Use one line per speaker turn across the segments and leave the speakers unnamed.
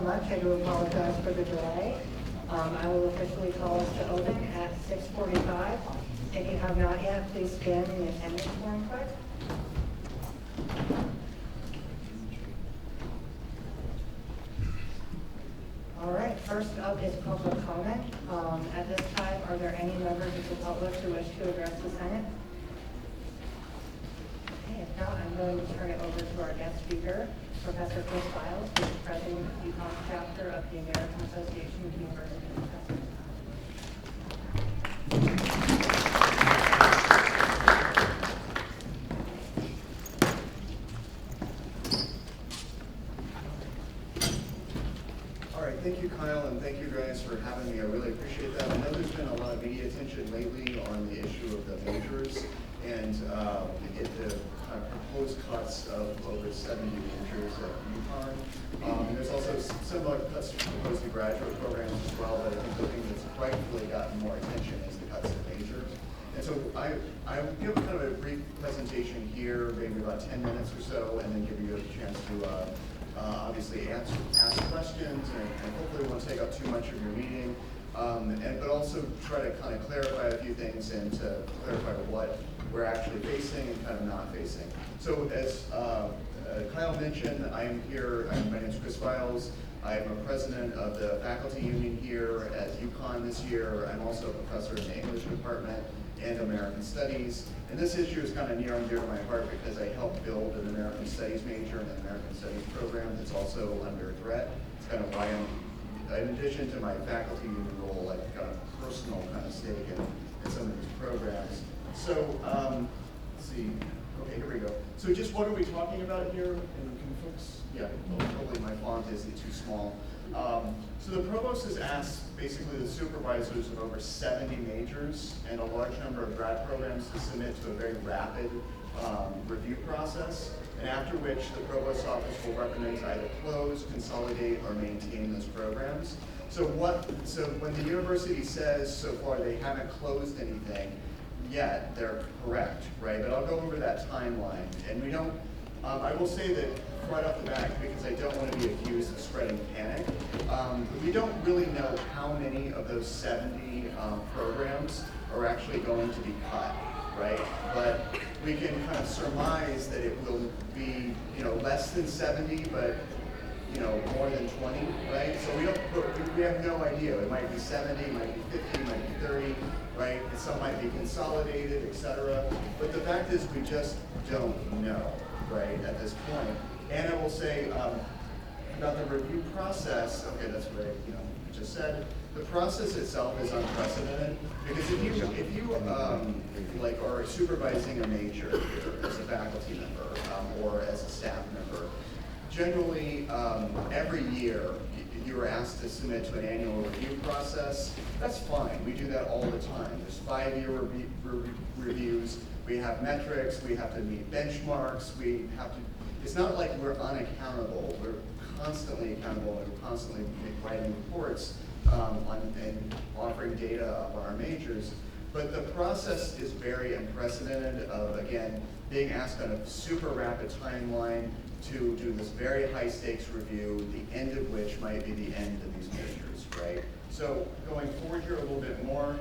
much. I do apologize for the delay. I will officially call us to open at 6:45. If you have not yet, please scan the attendance form quick. All right, first up is public comment. At this time, are there any members of the public who wish to address the Senate? Okay, if not, I'm going to turn it over to our guest speaker, Professor Chris Files, who is president of the UConn chapter of the American Association of University Professors.
Thank you, Kyle, and thank you guys for having me. I really appreciate that. I know there's been a lot of media attention lately on the issue of the majors and the proposed cuts of over 70 majors at UConn. And there's also similar cuts proposed to graduate programs as well, but I think the thing that's rightfully gotten more attention is the cuts to majors. And so I'll give kind of a brief presentation here, maybe about 10 minutes or so, and then give you a chance to obviously ask questions, and hopefully won't take up too much of your meeting, but also try to kind of clarify a few things and to clarify what we're actually facing and kind of not facing. So as Kyle mentioned, I'm here, my name is Chris Files. I'm a president of the faculty union here at UConn this year. I'm also a professor in the English department and American Studies. And this issue is kind of near and dear to my heart because I helped build an American Studies major and an American Studies program that's also under threat. It's kind of why I'm, in addition to my faculty union role, I've got a personal kind of stake in some of these programs. So, let's see. Okay, here we go. So just what are we talking about here? And can folks, yeah, hopefully my font isn't too small. So the provost has asked basically the supervisors of over 70 majors and a large number of grad programs to submit to a very rapid review process, and after which the provost's office will recommend to either close, consolidate, or maintain those programs. So when the university says so far they haven't closed anything yet, they're correct, right? But I'll go over that timeline. And we don't, I will say that right off the bat, because I don't want to be accused of spreading panic, we don't really know how many of those 70 programs are actually going to be cut, right? But we can kind of surmise that it will be, less than 70, but more than 20, right? So we have no idea. It might be 70, it might be 50, it might be 30, right? And some might be consolidated, et cetera. But the fact is we just don't know, right, at this point. And I will say about the review process, okay, that's what I just said. The process itself is unprecedented because if you are supervising a major here as a faculty member or as a staff member, generally every year you are asked to submit to an annual review process. That's fine. We do that all the time. There's 5-year reviews. We have metrics. We have to meet benchmarks. We have to. It's not like we're unaccountable. We're constantly accountable, and we're constantly writing reports and offering data up on our majors. But the process is very unprecedented of, again, being asked on a super rapid timeline to do this very high stakes review, the end of which might be the end of these majors, right? So going forward here a little bit more,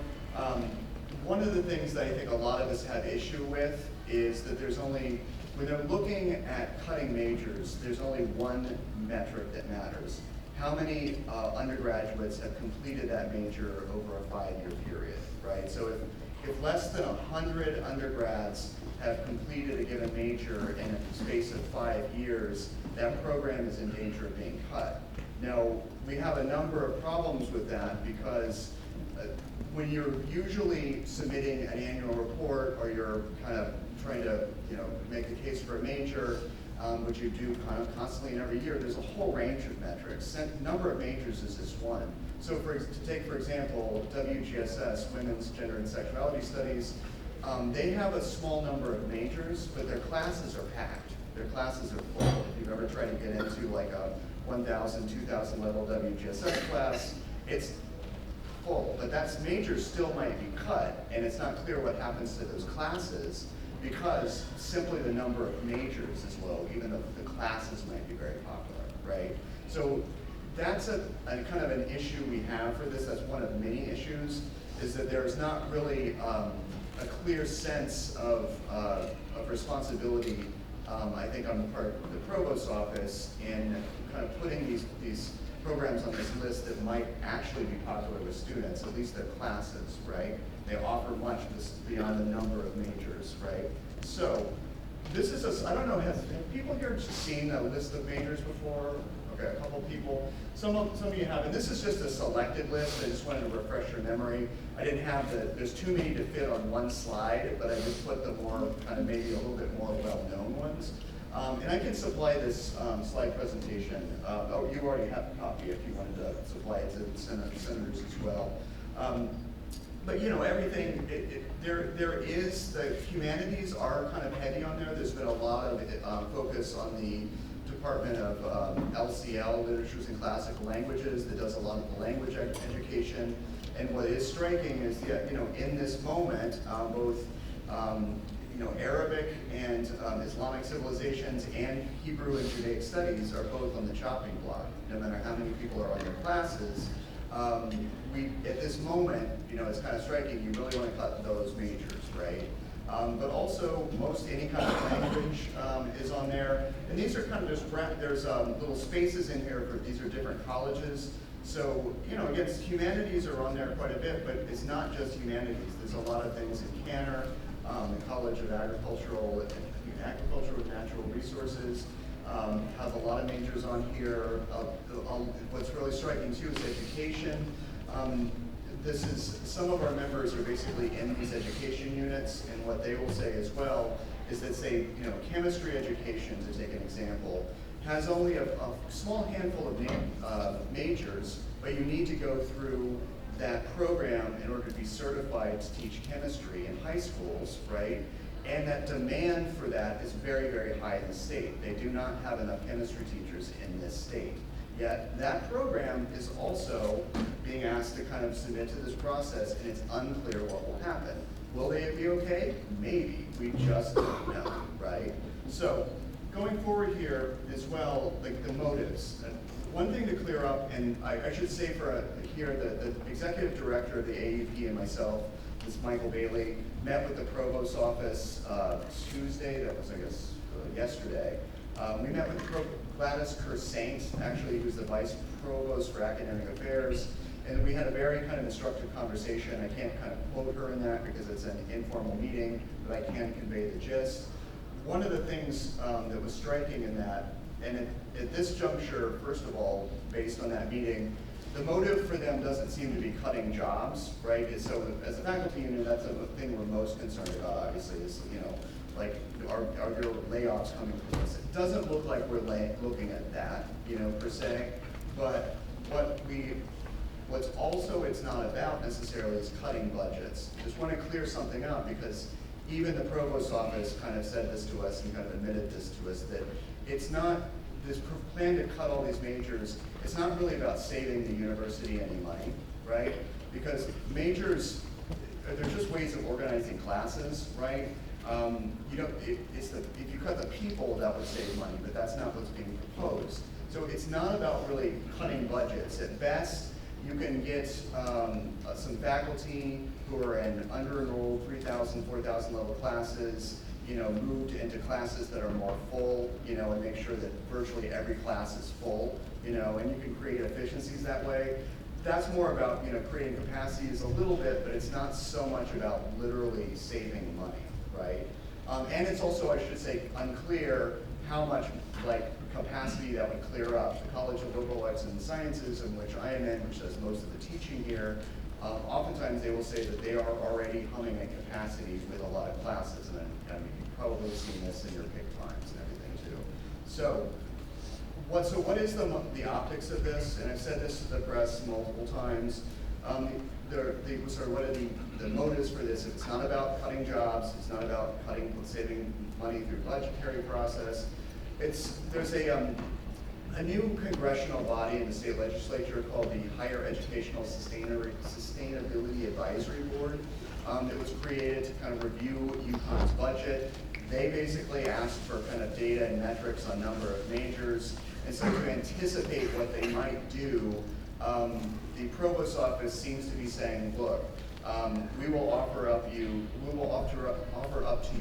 one of the things that I think a lot of us have issue with is that there's only, when they're looking at cutting majors, there's only one metric that matters. How many undergraduates have completed that major over a 5-year period, right? So if less than 100 undergrads have completed a given major in a space of 5 years, that program is in danger of being cut. Now, we have a number of problems with that because when you're usually submitting an annual report or you're kind of trying to make the case for a major, which you do kind of constantly and every year, there's a whole range of metrics. Number of majors is just one. So to take, for example, WGSS, Women's Gender and Sexuality Studies, they have a small number of majors, but their classes are packed. Their classes are full. If you've ever tried to get into like a 1,000, 2,000 level WGSS class, it's full. But that major still might be cut, and it's not clear what happens to those classes because simply the number of majors is low, even though the classes might be very popular, right? So that's a kind of an issue we have for this. That's one of many issues, is that there's not really a clear sense of responsibility, I think, on the part of the provost's office in kind of putting these programs on this list that might actually be popular with students, at least their classes, right? They offer much beyond the number of majors, right? So this is I don't know, have people here seen a list of majors before? Okay, a couple people. Some of you have, and this is just a selected list. I just wanted to refresh your memory. I didn't have there's too many to fit on one slide, but I just put the more, kind of maybe a little bit more well-known ones. And I can supply this slide presentation. Oh, you already have a copy if you wanted to supply it to the senators as well. But you know, everything, there is, the humanities are kind of heavy on there. There's been a lot of focus on the Department of LCL, Literatures and Classical Languages, that does a lot of the language education. And what is striking is that, you know, in this moment, both you know, Arabic and Islamic civilizations and Hebrew and Judaic studies are both on the chopping block. No matter how many people are on their classes, at this moment, you know, it's kind of striking, you really want to cut those majors, right? But also, most any kind of language is on there. And these are kind of just, there's little spaces in here for, these are different colleges. So, you know, again, humanities are on there quite a bit, but it's not just humanities. There's a lot of things in Canner, the College of Agricultural and Natural Resources, has a lot of majors on here. What's really striking too is education. This is, some of our members are basically in these education units, and what they will say as well is that, say, you know, chemistry education, to take an example, has only a small handful of majors, but you need to go through that program in order to be certified to teach chemistry in high schools, right? And that demand for that is very, very high in the state. They do not have enough chemistry teachers in this state. Yet that program is also being asked to kind of submit to this process, and it's unclear what will happen. Will they be okay? Maybe. We just don't know, right? So going forward here as well, like the motives. One thing to clear up, and I should say for here, the executive director of the AUP and myself, Ms. Michael Bailey, met with the provost's office Tuesday, that was, I guess, yesterday. We met with Gladys Kersaint, actually, who's the vice provost for academic affairs, and we had a very kind of instructive conversation. I can't kind of quote her in that because it's an informal meeting, but I can convey the gist. One of the things that was striking in that, and at this juncture, first of all, based on that meeting, the motive for them doesn't seem to be cutting jobs, right? And so as a faculty union, that's the thing we're most concerned about, obviously, is, you know, like, are there layoffs coming from this? It doesn't look like we're looking at that, you know, per se, but what's also it's not about necessarily is cutting budgets. Just want to clear something out, because even the provost's office kind of said this to us and kind of admitted this to us, that it's not, this plan to cut all these majors, it's not really about saving the university any money, right? Because majors, they're just ways of organizing classes, right? You know, if you cut the people, that would save money, but that's not what's being proposed. So it's not about really cutting budgets. At best, you can get some faculty who are in under-enrolled 3,000, 4,000 level classes, you know, moved into classes that are more full, you know, and make sure that virtually every class is full, you know, and you can create efficiencies that way. That's more about, you know, creating capacities a little bit, but it's not so much about literally saving money, right? And it's also, I should say, unclear how much, like, capacity that would clear up. The College of Liberal Arts and Sciences, in which I am in, which does most of the teaching here, oftentimes they will say that they are already humming at capacity with a lot of classes, and you've probably seen this in your pick times and everything too. So what is the optics of this? And I've said this to the press multiple times. What are the motives for this? It's not about cutting jobs. It's not about saving money through budgetary process. There's a new congressional body in the state legislature called the Higher Educational Sustainability Advisory Board. It was created to kind of review UConn's budget. They basically asked for kind of data and metrics on number of majors. And so to anticipate what they might do, the provost office seems to be saying, look, we will offer up to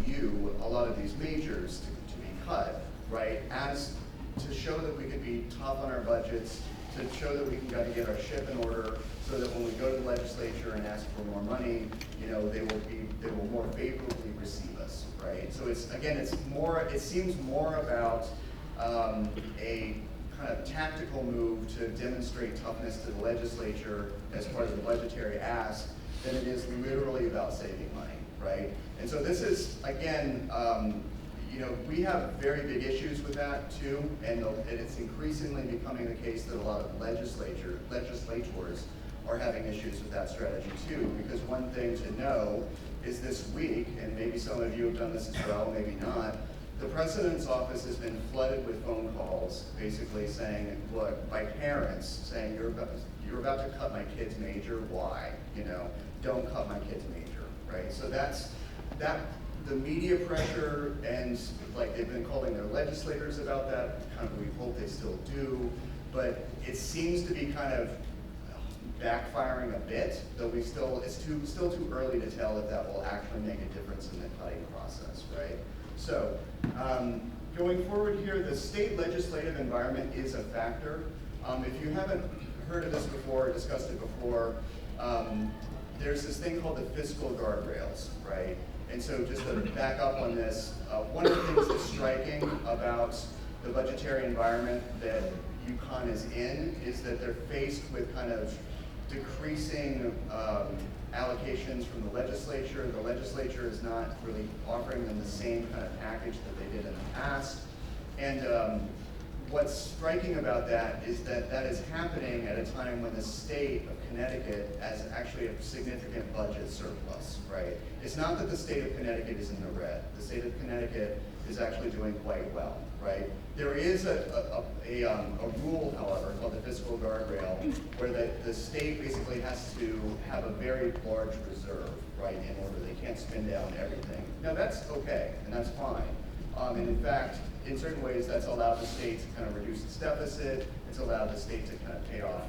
you a lot of these majors to be cut, right? As to show that we could be tough on our budgets, to show that we can kind of get our ship in order, so that when we go to the legislature and ask for more money, they will more favorably receive us, right? So it seems more about a kind of tactical move to demonstrate toughness to the legislature as part of the budgetary ask than it is literally about saving money, right? And so this is, again, we have very big issues with that too, and it's increasingly becoming the case that a lot of legislators are having issues with that strategy too, because one thing to know is this week, and maybe some of you have done this as well, maybe not, the president's office has been flooded with phone calls basically saying, look, by parents saying, you're about to cut my kid's major, why? Don't cut my kid's major, right? So that's the media pressure, and like they've been calling their legislators about that, kind of we hope they still do, but it seems to be kind of backfiring a bit, though it's still too early to tell if that will actually make a difference in the cutting process, right? So, going forward here, the state legislative environment is a factor. If you haven't heard of this before, or discussed it before, there's this thing called the fiscal guardrails, right? And so just to back up on this, one of the things that's striking about the budgetary environment that UConn is in is that they're faced with kind of decreasing allocations from the legislature. The legislature is not really offering them the same kind of package that they did in the past. And what's striking about that is that that is happening at a time when the state of Connecticut has actually a significant budget surplus, right? It's not that the state of Connecticut is in the red. The state of Connecticut is actually doing quite well, right? There is a rule, however, called the fiscal guardrail, where the state basically has to have a very large reserve, right, in order. They can't spend down everything. Now that's okay, and that's fine. And in fact, in certain ways, that's allowed the state to kind of reduce its deficit. It's allowed the state to kind of pay off,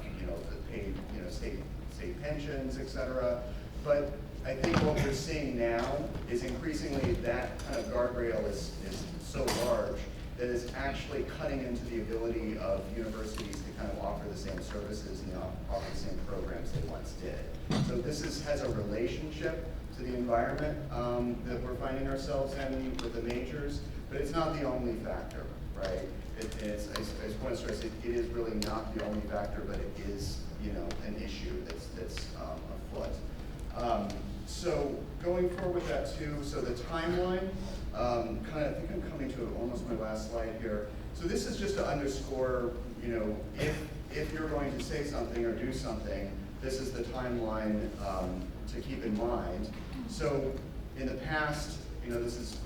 state pensions, et cetera. But I think what we're seeing now is increasingly that kind of guardrail is so large that it's actually cutting into the ability of universities to kind of offer the same services and offer the same programs they once did. So this has a relationship to the environment that we're finding ourselves in with the majors, but it's not the only factor, right? I just want to stress it is really not the only factor, but it is, an issue that's afoot. So going forward with that too, so the timeline, I think I'm coming to almost my last slide here. So this is just to underscore, if you're going to say something or do something, this is the timeline to keep in mind. So in the past, this is,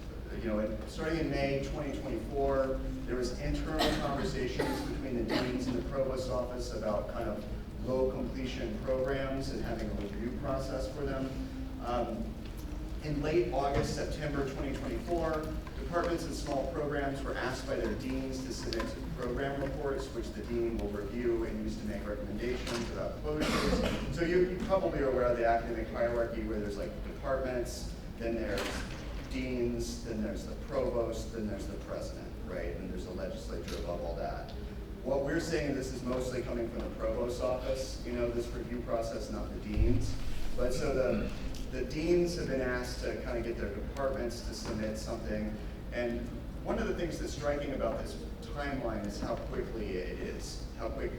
starting in May 2024, there was internal conversations between the deans and the provost's office about kind of low completion programs and having a review process for them. In late August, September 2024, departments and small programs were asked by their deans to submit program reports, which the dean will review and use to make recommendations about closures. So you probably are aware of the academic hierarchy where there's like departments, then there's deans, then there's the provost, then there's the president, right? And there's a legislature above all that. What we're saying, this is mostly coming from the provost's office, this review process, not the deans. But so the deans have been asked to kind of get their departments to submit something. And one of the things that's striking about this timeline is how quickly it is, how quick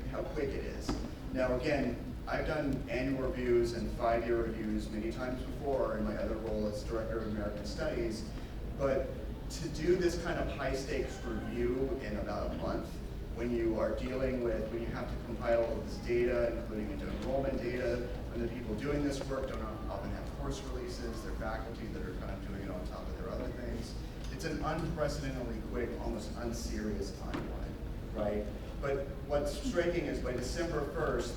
it is. Now again, I've done annual reviews and 5-year reviews many times before in my other role as Director of American Studies, but to do this kind of high stakes review in about a month, when you have to compile all this data, including into enrollment data, when the people doing this work don't often have course releases, they're faculty that are kind of doing it on top of their other things. It's an unprecedentedly quick, almost unserious timeline, right? But what's striking is by December 1st,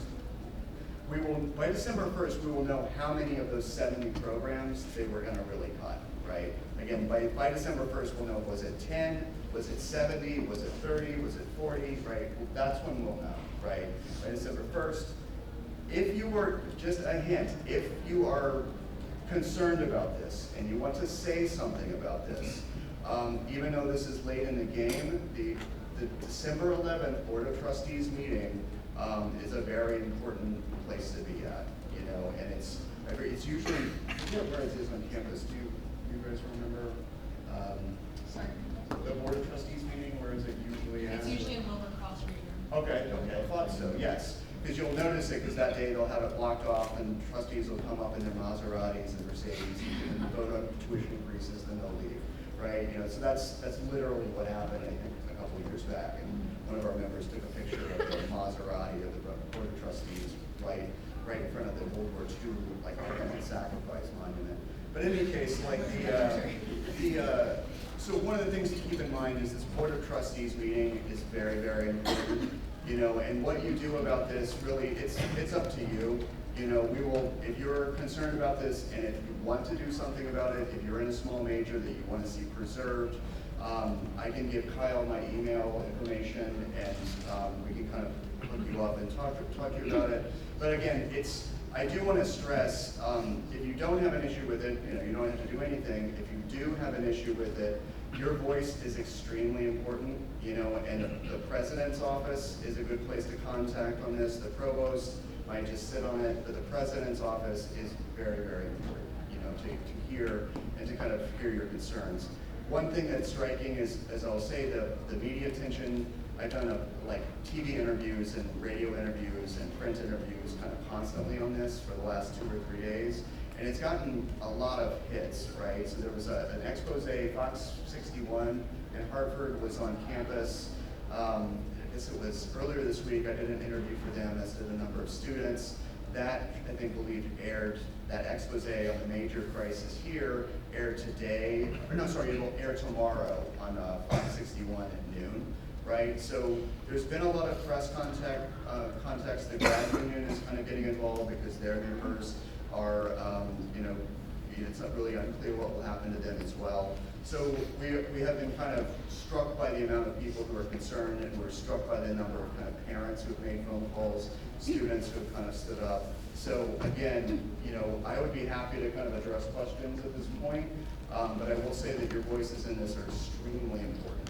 we will know how many of those 70 programs they were going to really cut, right? Again, by December 1st, we'll know, was it 10, was it 70, was it 30, was it 40, right? Well, that's when we'll know, right? By December 1st, if you were, just a hint, if you are concerned about this and you want to say something about this, even though this is late in the game, the December 11th Board of Trustees meeting is a very important place to be at, you know, and it's usually, I forget where it is on campus. Do you guys remember?
Sorry.
The Board of Trustees meeting, where is it usually at?
It's usually in Wilbur Cross Reader.
Okay, I thought so, yes. Because you'll notice it, because that day they'll have it blocked off, and trustees will come up in their Maseratis and Mercedes and vote on tuition increases, then they'll leave, right? You know, so that's literally what happened, I think, a couple of years back. And one of our members took a picture of the Maserati of the Board of Trustees right in front of the World War II, like, Argonne Sacrifice Monument. But in any case, like so one of the things to keep in mind is this Board of Trustees meeting is very, very important, you know, and what you do about this, really, it's up to you. You know, we will, if you're concerned about this and if you want to do something about it, if you're in a small major that you want to see preserved, I can give Kyle my email information and we can kind of hook you up and talk to you about it. But again, I do want to stress, if you don't have an issue with it, you know, you don't have to do anything. If you do have an issue with it, your voice is extremely important, you know, and the president's office is a good place to contact on this. The provost might just sit on it, but the president's office is very, very important, you know, to hear and to kind of hear your concerns. One thing that's striking is, as I'll say, the media attention. I've done like TV interviews and radio interviews and print interviews kind of constantly on this for the last 2 or 3 days. And it's gotten a lot of hits, right? So there was an expose, Fox 61 in Hartford was on campus. I guess it was earlier this week. I did an interview for them, as did a number of students. That, I think, aired, that expose on the major crisis here aired today, or no, sorry, it'll air tomorrow on Fox 61 at noon. Right, so there's been a lot of press context. The grad union is kind of getting involved because their members are, you know, it's not really unclear what will happen to them as well. So we have been kind of struck by the amount of people who are concerned, and we're struck by the number of kind of parents who have made phone calls, students who have kind of stood up. So again, you know, I would be happy to kind of address questions at this point, but I will say that your voices in this are extremely important.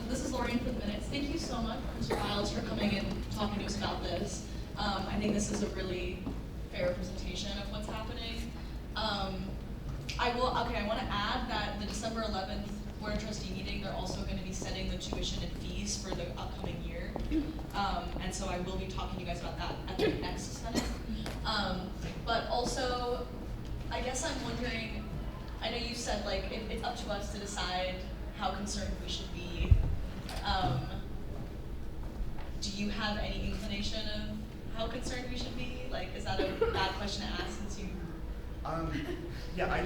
This is Lorian for the minutes. Thank you so much, Mr. Giles, for coming and talking to us about this. I think this is a really fair representation of what's happening. I want to add that the December 11th Board of Trustee meeting, they're also going to be setting the tuition and fees for the upcoming year. And so I will be talking to you guys about that at the next Senate. But also, I guess I'm wondering, I know you said like it's up to us to decide how concerned we should be. Do you have any inclination of how concerned we should be? Like, is that a bad question to ask since you?
Yeah, I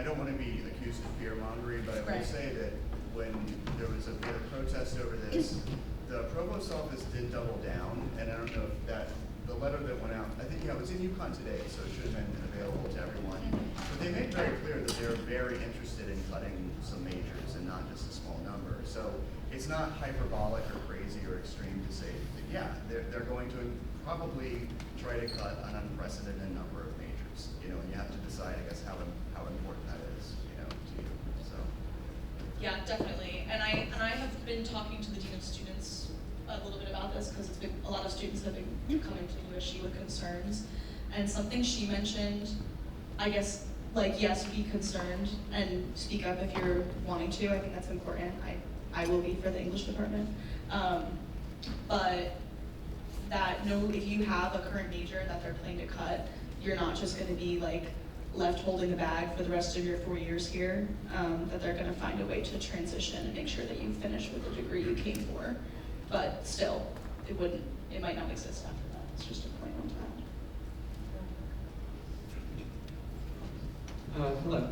don't want to be accused of fear mongering, but I will say that when there was a bit of protest over this, the provost's office did double down, and I don't know if the letter that went out, I think, yeah, it was in UConn today, so it should have been available to everyone. But they made very clear that they're very interested in cutting some majors and not just a small number. So it's not hyperbolic or crazy or extreme to say that, yeah, they're going to probably try to cut an unprecedented number of majors, you know, and you have to decide, I guess, how important that is, you know, to you, so.
Yeah, definitely. And I have been talking to the Dean of Students a little bit about this because a lot of students have been coming to USG with concerns. And something she mentioned, I guess, like, yes, be concerned and speak up if you're wanting to. I think that's important. I will be for the English department. But that, no, if you have a current major that they're planning to cut, you're not just gonna be like left holding the bag for the rest of your 4 years here, that they're gonna find a way to transition and make sure that you finish with the degree you came for. But still, it might not exist after that. It's just a point on
Hello,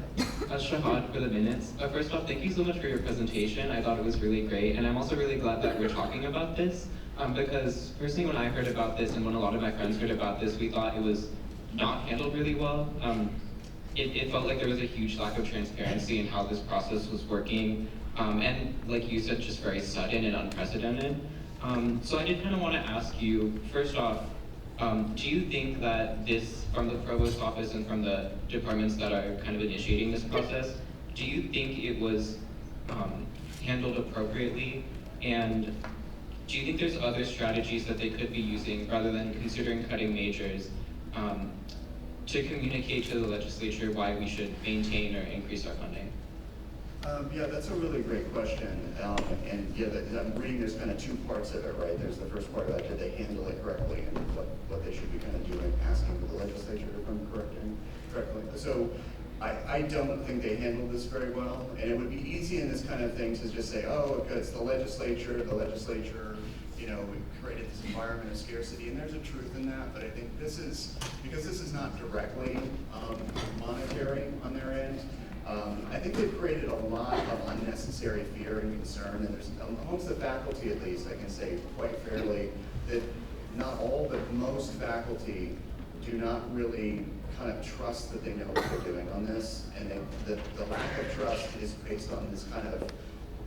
Shahad for the minutes. First off, thank you so much for your presentation. I thought it was really great, and I'm also really glad that we're talking about this, because personally when I heard about this and when a lot of my friends heard about this, we thought it was not handled really well. It felt like there was a huge lack of transparency in how this process was working, and like you said, just very sudden and unprecedented. So I did kind of want to ask you, first off, do you think that this, from the provost office and from the departments that are kind of initiating this process, do you think it was handled appropriately? And do you think there's other strategies that they could be using rather than considering cutting majors to communicate to the legislature why we should maintain or increase our funding?
Yeah, that's a really great question. And yeah, I'm reading there's kind of two parts of it, right? There's the first part about did they handle it correctly and what they should be kind of doing, asking for the legislature to come correcting correctly. So I don't think they handled this very well. And it would be easy in this kind of thing to just say, oh, it's the legislature, you know, we created this environment of scarcity, and there's a truth in that, but I think this is, because this is not directly monetary on their end, I think they've created a lot of unnecessary fear and concern, and there's, amongst the faculty at least, I can say quite fairly that not all, but most faculty do not really kind of trust that they know what they're doing on this, and the lack of trust is based on this kind of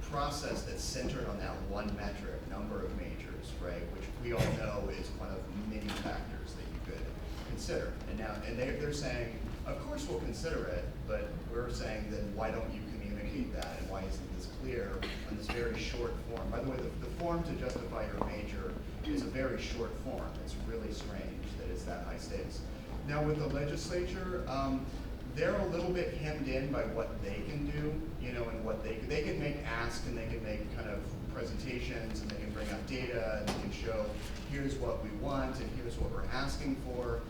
process that's centered on that one metric, number of majors, right, which we all know is one of many factors that you could consider. And they're saying, of course we'll consider it, but we're saying then why don't you communicate that, and why isn't this clear on this very short form? By the way, the form to justify your major is a very short form. It's really strange that it's that high stakes. Now with the legislature, they're a little bit hemmed in by what they can do, you know, and what they can make asks, and they can make kind of presentations, and they can bring out data, and they can show here's what we want and here's what we're asking for.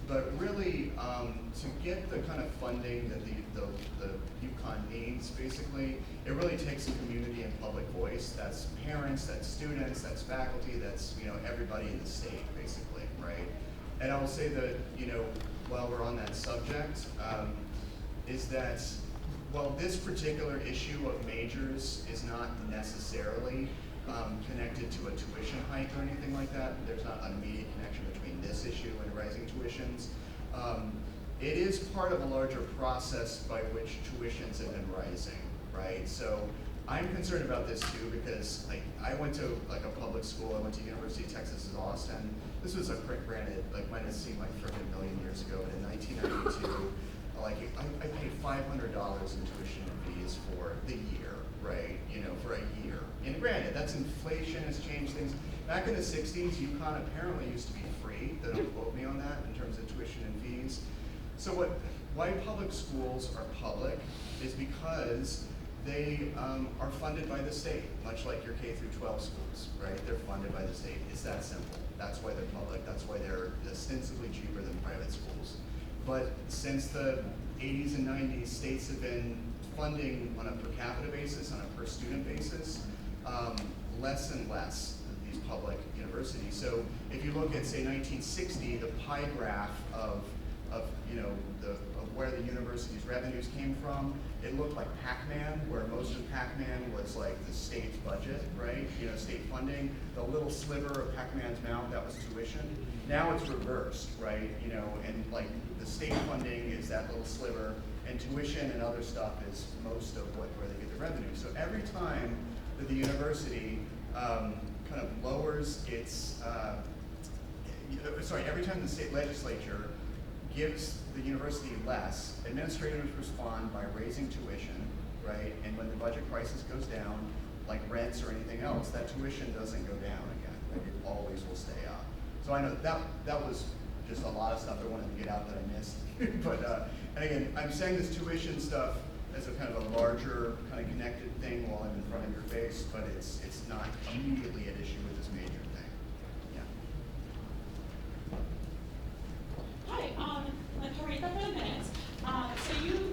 But really, to get the kind of funding that the UConn needs, basically, it really takes a community and public voice. That's parents, that's students, that's faculty, that's, you know, everybody in the state, basically, right? And I will say that, you know, while we're on that subject, is that while this particular issue of majors is not necessarily connected to a tuition hike or anything like that, there's not an immediate connection between this issue and rising tuitions. It is part of a larger process by which tuitions have been rising, right? So I'm concerned about this too, because I went to like a public school. I went to University of Texas at Austin. This was granted, like might have seemed like friggin' a million years ago, but in 1992, like I paid $500 in tuition and fees for the year, right? You know, for a year. And granted, that's inflation has changed things. Back in the 60s, UConn apparently used to be free. They don't quote me on that in terms of tuition and fees. So why public schools are public is because they are funded by the state, much like your K through 12 schools, right? They're funded by the state. It's that simple. That's why they're public. That's why they're ostensibly cheaper than private schools. But since the 80s and 90s, states have been funding on a per capita basis, on a per student basis, less and less these public universities. So if you look at, say, 1960, the pie graph of you know, of where the university's revenues came from, it looked like Pac-Man, where most of Pac-Man was like the state's budget, right? You know, state funding. The little sliver of Pac-Man's mouth, that was tuition. Now it's reversed, right? You know, and like the state funding is that little sliver, and tuition and other stuff is most of where they get the revenue. So every time that the university kind of lowers its, every time the state legislature gives the university less, administrators respond by raising tuition, right? And when the budget crisis goes down, like rents or anything else, that tuition doesn't go down again, right? It always will stay up. So I know that was just a lot of stuff I wanted to get out that I missed. But, and again, I'm saying this tuition stuff as a kind of a larger kind of connected thing while I'm in front of your face, but it's not immediately at issue with this major thing. Yeah.
Hi, Marita for the minutes. So you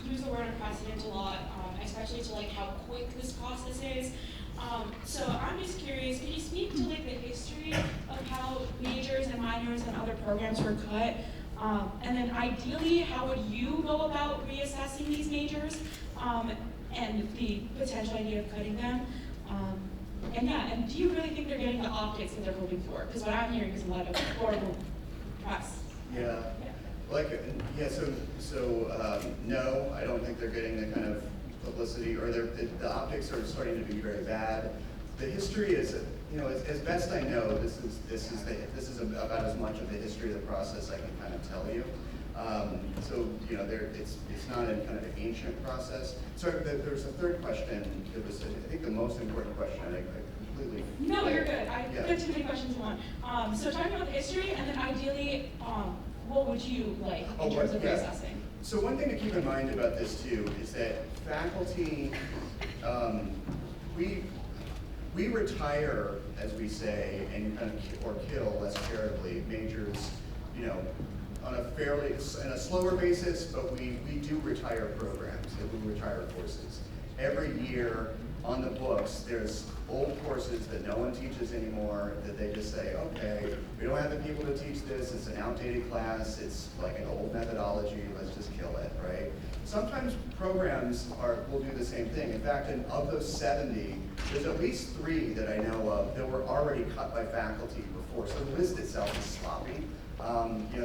use the word unprecedented a lot, especially to like how quick this process is. So I'm just curious, can you speak to like the history of how majors and minors and other programs were cut? And then ideally, how would you go about reassessing these majors and the potential idea of cutting them? And do you really think they're getting the optics that they're hoping for? Because what I'm hearing is a lot of horrible press.
Yeah. No, I don't think they're getting the kind of publicity, or the optics are starting to be very bad. The history is, as best I know, this is about as much of the history of the process I can kind of tell you. It's not a kind of an ancient process. So there's a third question that was, I think, the most important question. I completely.
No, you're good. I put too many questions in one. So talking about the history, and then ideally, what would you like in terms of reassessing?
So one thing to keep in mind about this too is that faculty, we retire, as we say, and kind of or kill less charitably majors, on a slower basis, but we do retire programs, and we retire courses. Every year on the books, there's old courses that no one teaches anymore, that they just say, okay, we don't have the people to teach this, it's an outdated class, it's like an old methodology, let's just kill it, right? Sometimes programs will do the same thing. In fact, of those 70, there's at least 3 that I know of that were already cut by faculty before, so the list itself is sloppy.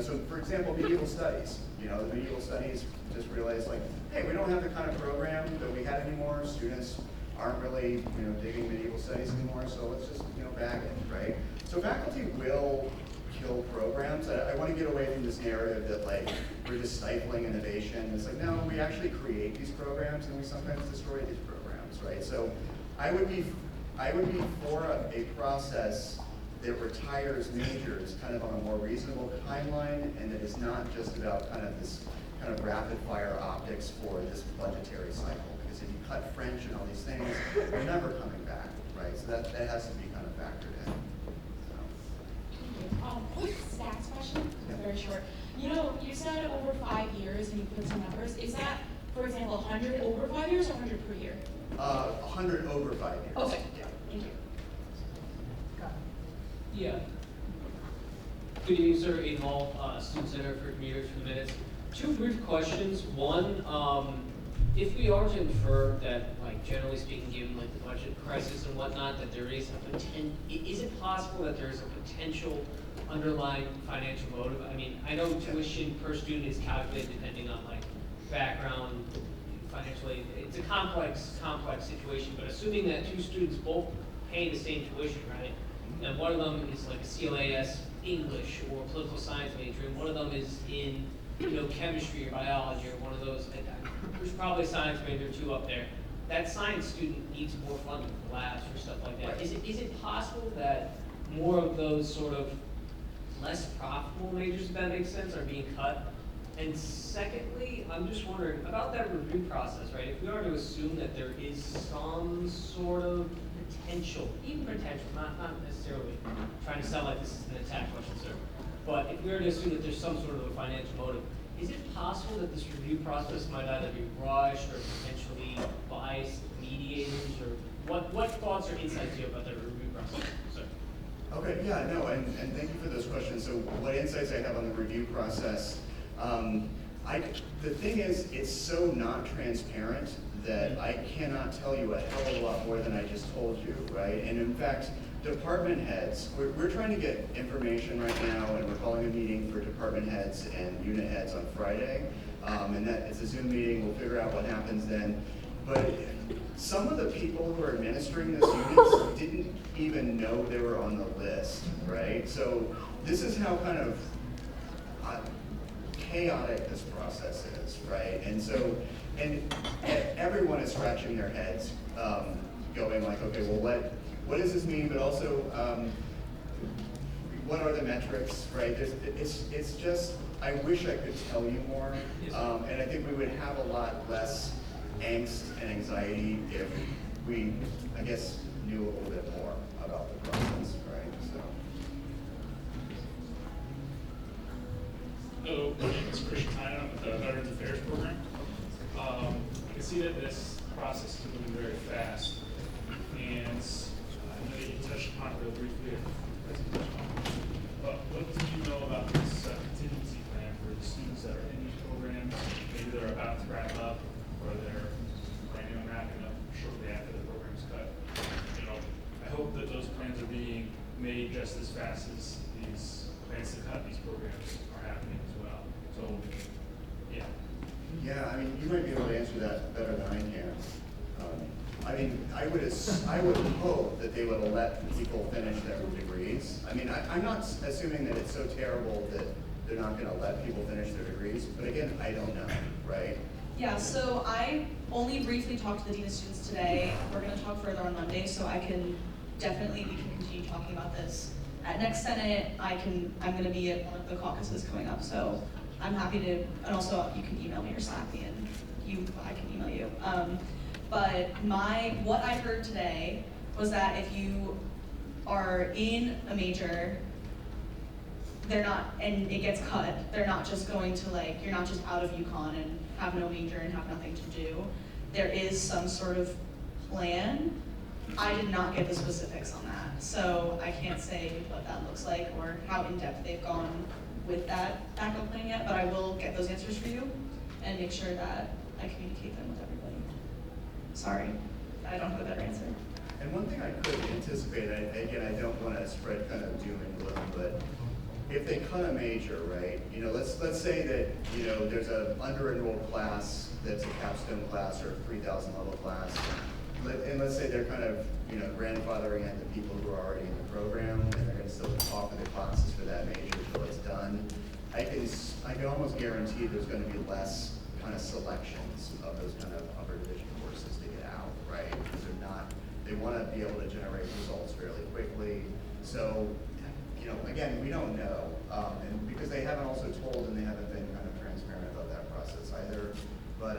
So for example, medieval studies. The medieval studies just realized, like, hey, we don't have the kind of program that we had anymore. Students aren't really, digging medieval studies anymore, so let's just, bag it, right? So faculty will kill programs. I want to get away from this narrative that, like, we're just stifling innovation. It's like, no, we actually create these programs, and we sometimes destroy these programs, right? So I would be for a process that retires majors kind of on a more reasonable timeline, and that is not just about kind of this kind of rapid fire optics for this budgetary cycle. Because if you cut French and all these things, they're never coming back, right? So that has to be kind of factored in.
Quick stats question, very short. You said over 5 years, and you put some numbers. Is that, for example, 100 over 5 years or 100 per year?
100 over 5 years.
Okay.
Yeah.
Thank you.
Yeah. Good evening, sir. Aiden Hall, Student Center for Commuters for the Minutes. 2 brief questions. One, if we are to infer that, like, generally speaking, given like the budget crisis and whatnot, that there is is it possible that there is a potential underlying financial motive? I mean, I know tuition per student is calculated depending on like background, financially. It's a complex situation. But assuming that 2 students both pay the same tuition, right? And one of them is like a CLAS English or political science major, and one of them is in chemistry or biology or one of those. There's probably a science major or 2 up there. That science student needs more funding for labs or stuff like that. Is it possible that more of those sort of less profitable majors, if that makes sense, are being cut? And secondly, I'm just wondering about that review process, right? If we are to assume that there is some sort of potential, not necessarily trying to sound like this is an attack question, sir, but if we were to assume that there's some sort of a financial motive, is it possible that this review process might either be rushed or potentially biased mediators, or what thoughts or insights do you have about that review process, sir?
Okay, yeah, no, and thank you for those questions. So what insights I have on the review process, the thing is, it's so not transparent that I cannot tell you a hell of a lot more than I just told you, right? And in fact, department heads, we're trying to get information right now, and we're calling a meeting for department heads and unit heads on Friday. And that it's a Zoom meeting, we'll figure out what happens then. But some of the people who are administering this units didn't even know they were on the list, right? So this is how kind of chaotic this process is, right? And so, and everyone is scratching their heads, going like, okay, well, what does this mean? But also, what are the metrics, right? It's just, I wish I could tell you more, and I think we would have a lot less angst and anxiety if we, I guess, knew a little bit more about the process, right? So.
Hello, my name is Christian Tynan. I'm with the Veterans Affairs Program. I can see that this process is moving very fast, and I know that you touched upon it real briefly in the presentation. But what did you know about this contingency plan for fast as these plans to cut these programs are happening as well. So, yeah.
Yeah, I mean, you might be able to answer that better than I can. I mean, I would hope that they would let people finish their degrees. I mean, I'm not assuming that it's so terrible that they're not gonna let people finish their degrees, but again, I don't know, right?
Yeah, so I only briefly talked to the Dean of Students today. We're gonna talk further on Monday, so we can continue talking about this. At next Senate, I'm gonna be at one of the caucuses coming up, so I'm happy to, and also you can email me or Slack me and I can email you. But what I heard today was that if you are in a major, and it gets cut, they're not just going to you're not just out of UConn and have no major and have nothing to do. There is some sort of plan. I did not get the specifics on that, so I can't say what that looks like or how in-depth they've gone with that backup plan yet, but I will get those answers for you and make sure that I communicate them with everybody. Sorry, I don't have a better answer.
And one thing I could anticipate, again, I don't want to spread kind of doom and gloom, but if they cut a major, right? You know, let's say that there's an under-enrolled class that's a capstone class or a 3,000 level class, and let's say they're kind of grandfathering in the people who are already in the program, and they're going to still offer the classes for that major until it's done. I can almost guarantee there's going to be less kind of selections of those kind of upper division courses to get out, right? Because they want to be able to generate results fairly quickly. So, again, we don't know, and because they haven't also told and they haven't been kind of transparent about that process either. But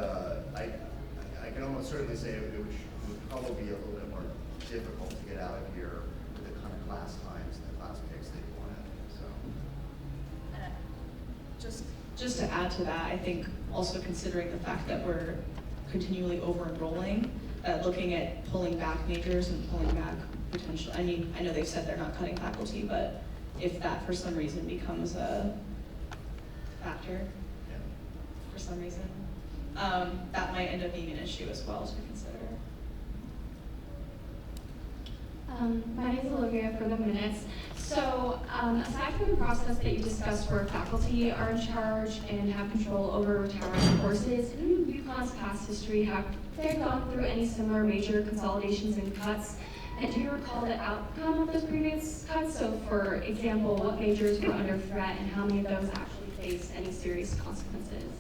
I can almost certainly say it would probably be a little bit more difficult to get out of here with the kind of class times and the class picks that you want to. So.
Just to add to that, I think also considering the fact that we're continually over-enrolling, looking at pulling back majors and pulling back potential, I mean, I know they've said they're not cutting faculty, but if that for some reason becomes a factor, for some reason, that might end up being an issue as well to consider.
My name is Olivia for the minutes. So aside from the process that you discussed where faculty are in charge and have control over retiring courses, in UConn's past history, have they gone through any similar major consolidations and cuts? And do you recall the outcome of those previous cuts? So for example, what majors were under threat and how many of those actually faced any serious consequences?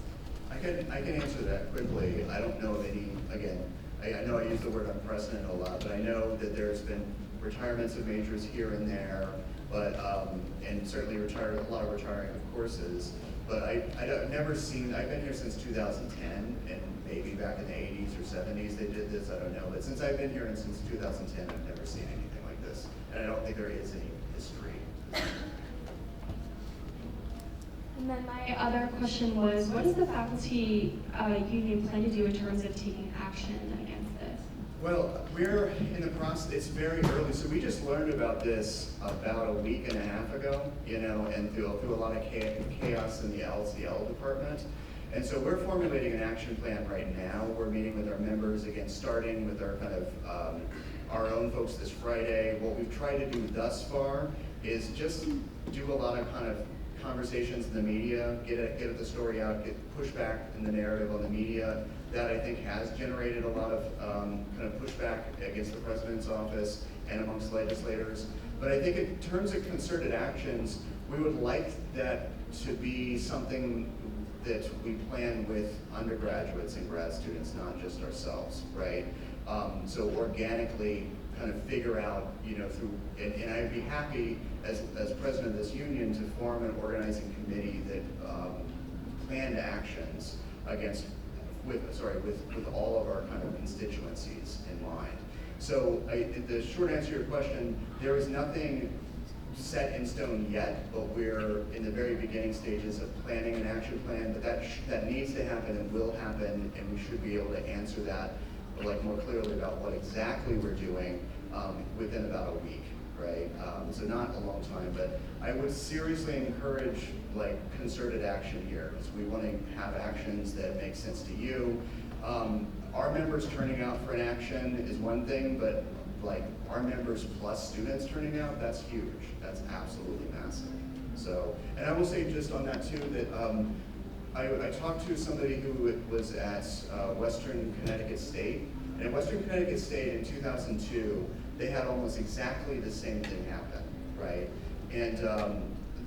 I can answer that quickly. I don't know of any, again, I know I use the word unprecedented a lot, but I know that there's been retirements of majors here and there, but and certainly a lot of retiring of courses. But I've never seen, I've been here since 2010, and maybe back in the 80s or 70s they did this, I don't know. But since I've been here and since 2010, I've never seen anything like this. And I don't think there is any history.
And then my other question was, what does the faculty union plan to do in terms of taking action against this?
Well, we're in the process, it's very early, so we just learned about this about a week and a half ago, and through a lot of chaos in the LCL department. And so we're formulating an action plan right now. We're meeting with our members, again, starting with our kind of, our own folks this Friday. What we've tried to do thus far is just do a lot of kind of conversations in the media, get the story out, get pushback in the narrative on the media. That I think has generated a lot of kind of pushback against the president's office and amongst legislators. But I think in terms of concerted actions, we would like that to be something that we plan with undergraduates and grad students, not just ourselves, right? So organically kind of figure out, through, and I'd be happy as president of this union to form an organizing committee that planned actions with all of our kind of constituencies in mind. So the short answer to your question, there is nothing set in stone yet, but we're in the very beginning stages of planning an action plan, but that needs to happen and will happen, and we should be able to answer that more clearly about what exactly we're doing within about a week, right? So not a long time, but I would seriously encourage concerted action here, because we want to have actions that make sense to you. Our members turning out for an action is one thing, but like our members plus students turning out, that's huge. That's absolutely massive. So, and I will say just on that too, that I talked to somebody who was at Western Connecticut State, and at Western Connecticut State in 2002, they had almost exactly the same thing happen, right? And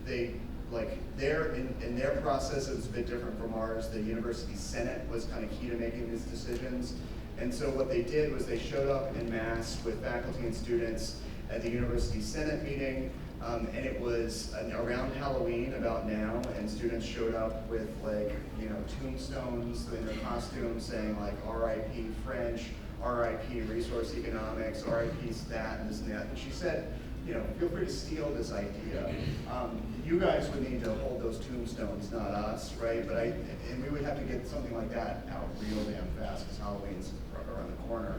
they, like, in their process, it was a bit different from ours. The university senate was kind of key to making these decisions. And so what they did was they showed up en masse with faculty and students at the university senate meeting, and it was around Halloween, about now, and students showed up with, like, you know, tombstones in their costumes saying, like, RIP French, RIP resource economics, RIP stat, and this and that. And she said, you know, feel free to steal this idea. You guys would need to hold those tombstones, not us, right? But and we would have to get something like that out real damn fast because Halloween's around the corner.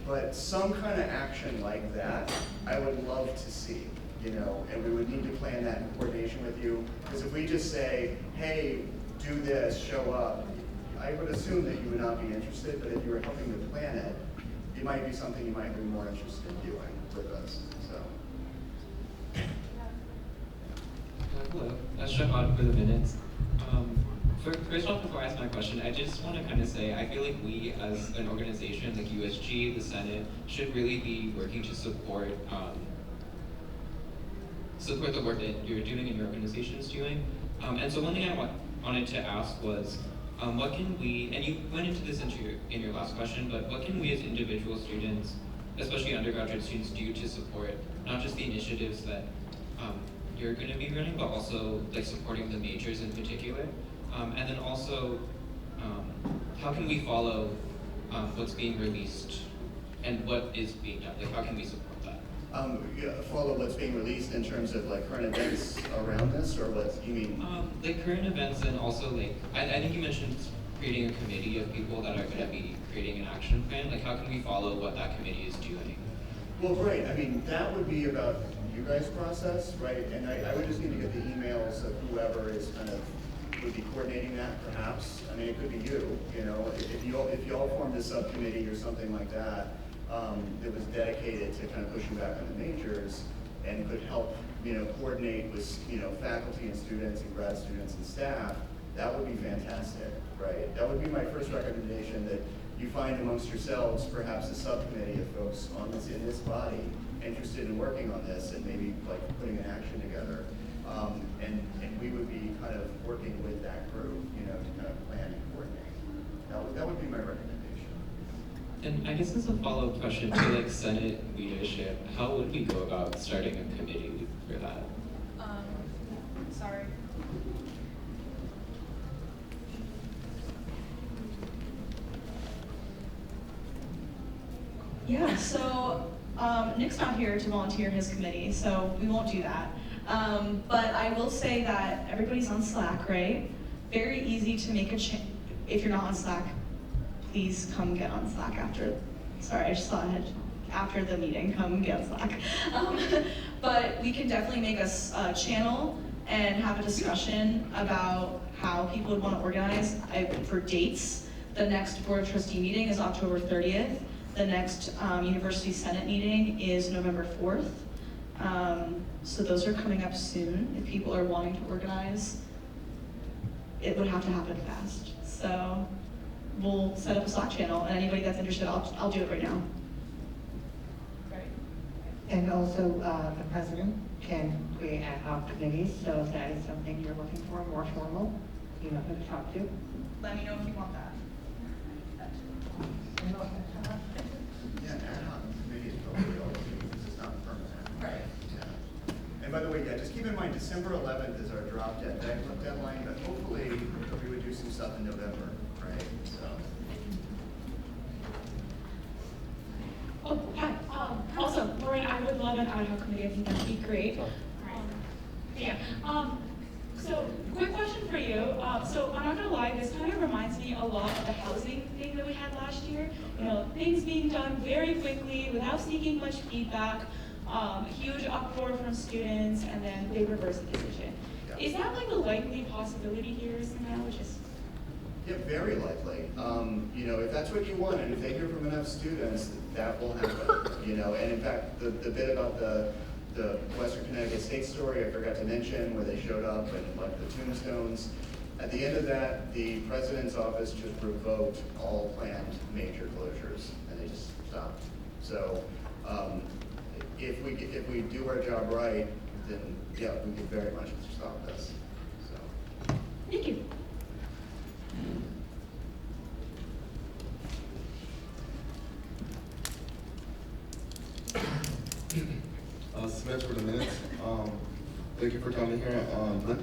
But some kind of action like that, I would love to see, you know, and we would need to plan that in coordination with you. Because if we just say, hey, do this, show up, I would assume that you would not be interested, but if you were helping to plan it, it might be something you might be more interested in doing with us, so.
Hello, that's Shahad for the minutes. First off, before I ask my question, I just want to kind of say, I feel like we as an organization, like USG, the Senate, should really be working to support the work that you're doing and your organization is doing. And so one thing I wanted to ask was, what can we, and you went into this in your last question, but what can we as individual students, especially undergraduate students, do to support not just the initiatives that you're going to be running, but also like supporting the majors in particular? And then also, how can we follow what's being released and what is being done? Like, how can we support that?
Follow what's being released in terms of like current events around this, or what you mean?
Like current events, and also like, I think you mentioned creating a committee of people that are going to be creating an action plan. Like, how can we follow what that committee is doing?
Well, right, I mean, that would be about you guys' process, right? And I would just need to get the emails of whoever is kind of, would be coordinating that perhaps. I mean, it could be you know, if you all formed a subcommittee or something like that, that was dedicated to kind of pushing back on the majors and could help, you know, coordinate with, you know, faculty and students and grad students and staff, that would be fantastic, right? That would be my first recommendation, that you find amongst yourselves perhaps a subcommittee of folks on this, in this body, interested in working on this and maybe like putting an action together. And we would be kind of working with that group, you know, to kind of plan and coordinate. That would be my recommendation.
And I guess as a follow-up question to like Senate leadership, how would we go about starting a committee for that?
Sorry. Yeah, so Nick's not here to volunteer his committee, so we won't do that. But I will say that everybody's on Slack, right? Very easy to make a change. If you're not on Slack, please come get on Slack after. Sorry, I just thought ahead. After the meeting, come get on Slack. But we can definitely make a channel and have a discussion about how people would want to organize. For dates, the next Board of Trustee meeting is October 30th. The next University Senate meeting is November 4th. So those are coming up soon. If people are wanting to organize, it would have to happen fast. So we'll set up a Slack channel, and anybody that's interested, I'll do it right now. Right.
And also, the president can create ad hoc committees, so if that is something you're looking for, more formal, you know who to talk to.
Let me know if you want that.
Yeah, an ad hoc committee is totally all this is not permanent.
Right.
Yeah. And by the way, yeah, just keep in mind, December 11th is our drop dead deadline, but hopefully we would do some stuff in November, right? So.
Oh, hi. Also, Lauren, I would love an ad hoc committee. I think that'd be great. Yeah. So, quick question for you. So, I'm not gonna lie, this kind of reminds me a lot of the housing thing that we had last year. You know, things being done very quickly without seeking much feedback, huge uproar from students, and then they reverse the decision. Is that like a likely possibility here somehow?
Yeah, very likely. You know, if that's what you want, and if they hear from enough students, that will happen. You know, and in fact, the bit about the Western Connecticut State story I forgot to mention, where they showed up and like the tombstones. At the end of that, the president's office just revoked all planned major closures, and they just stopped. So, if we do our job right, then yeah, we could very much stop this. So.
Thank you.
Smith for the minutes. Thank you for coming here.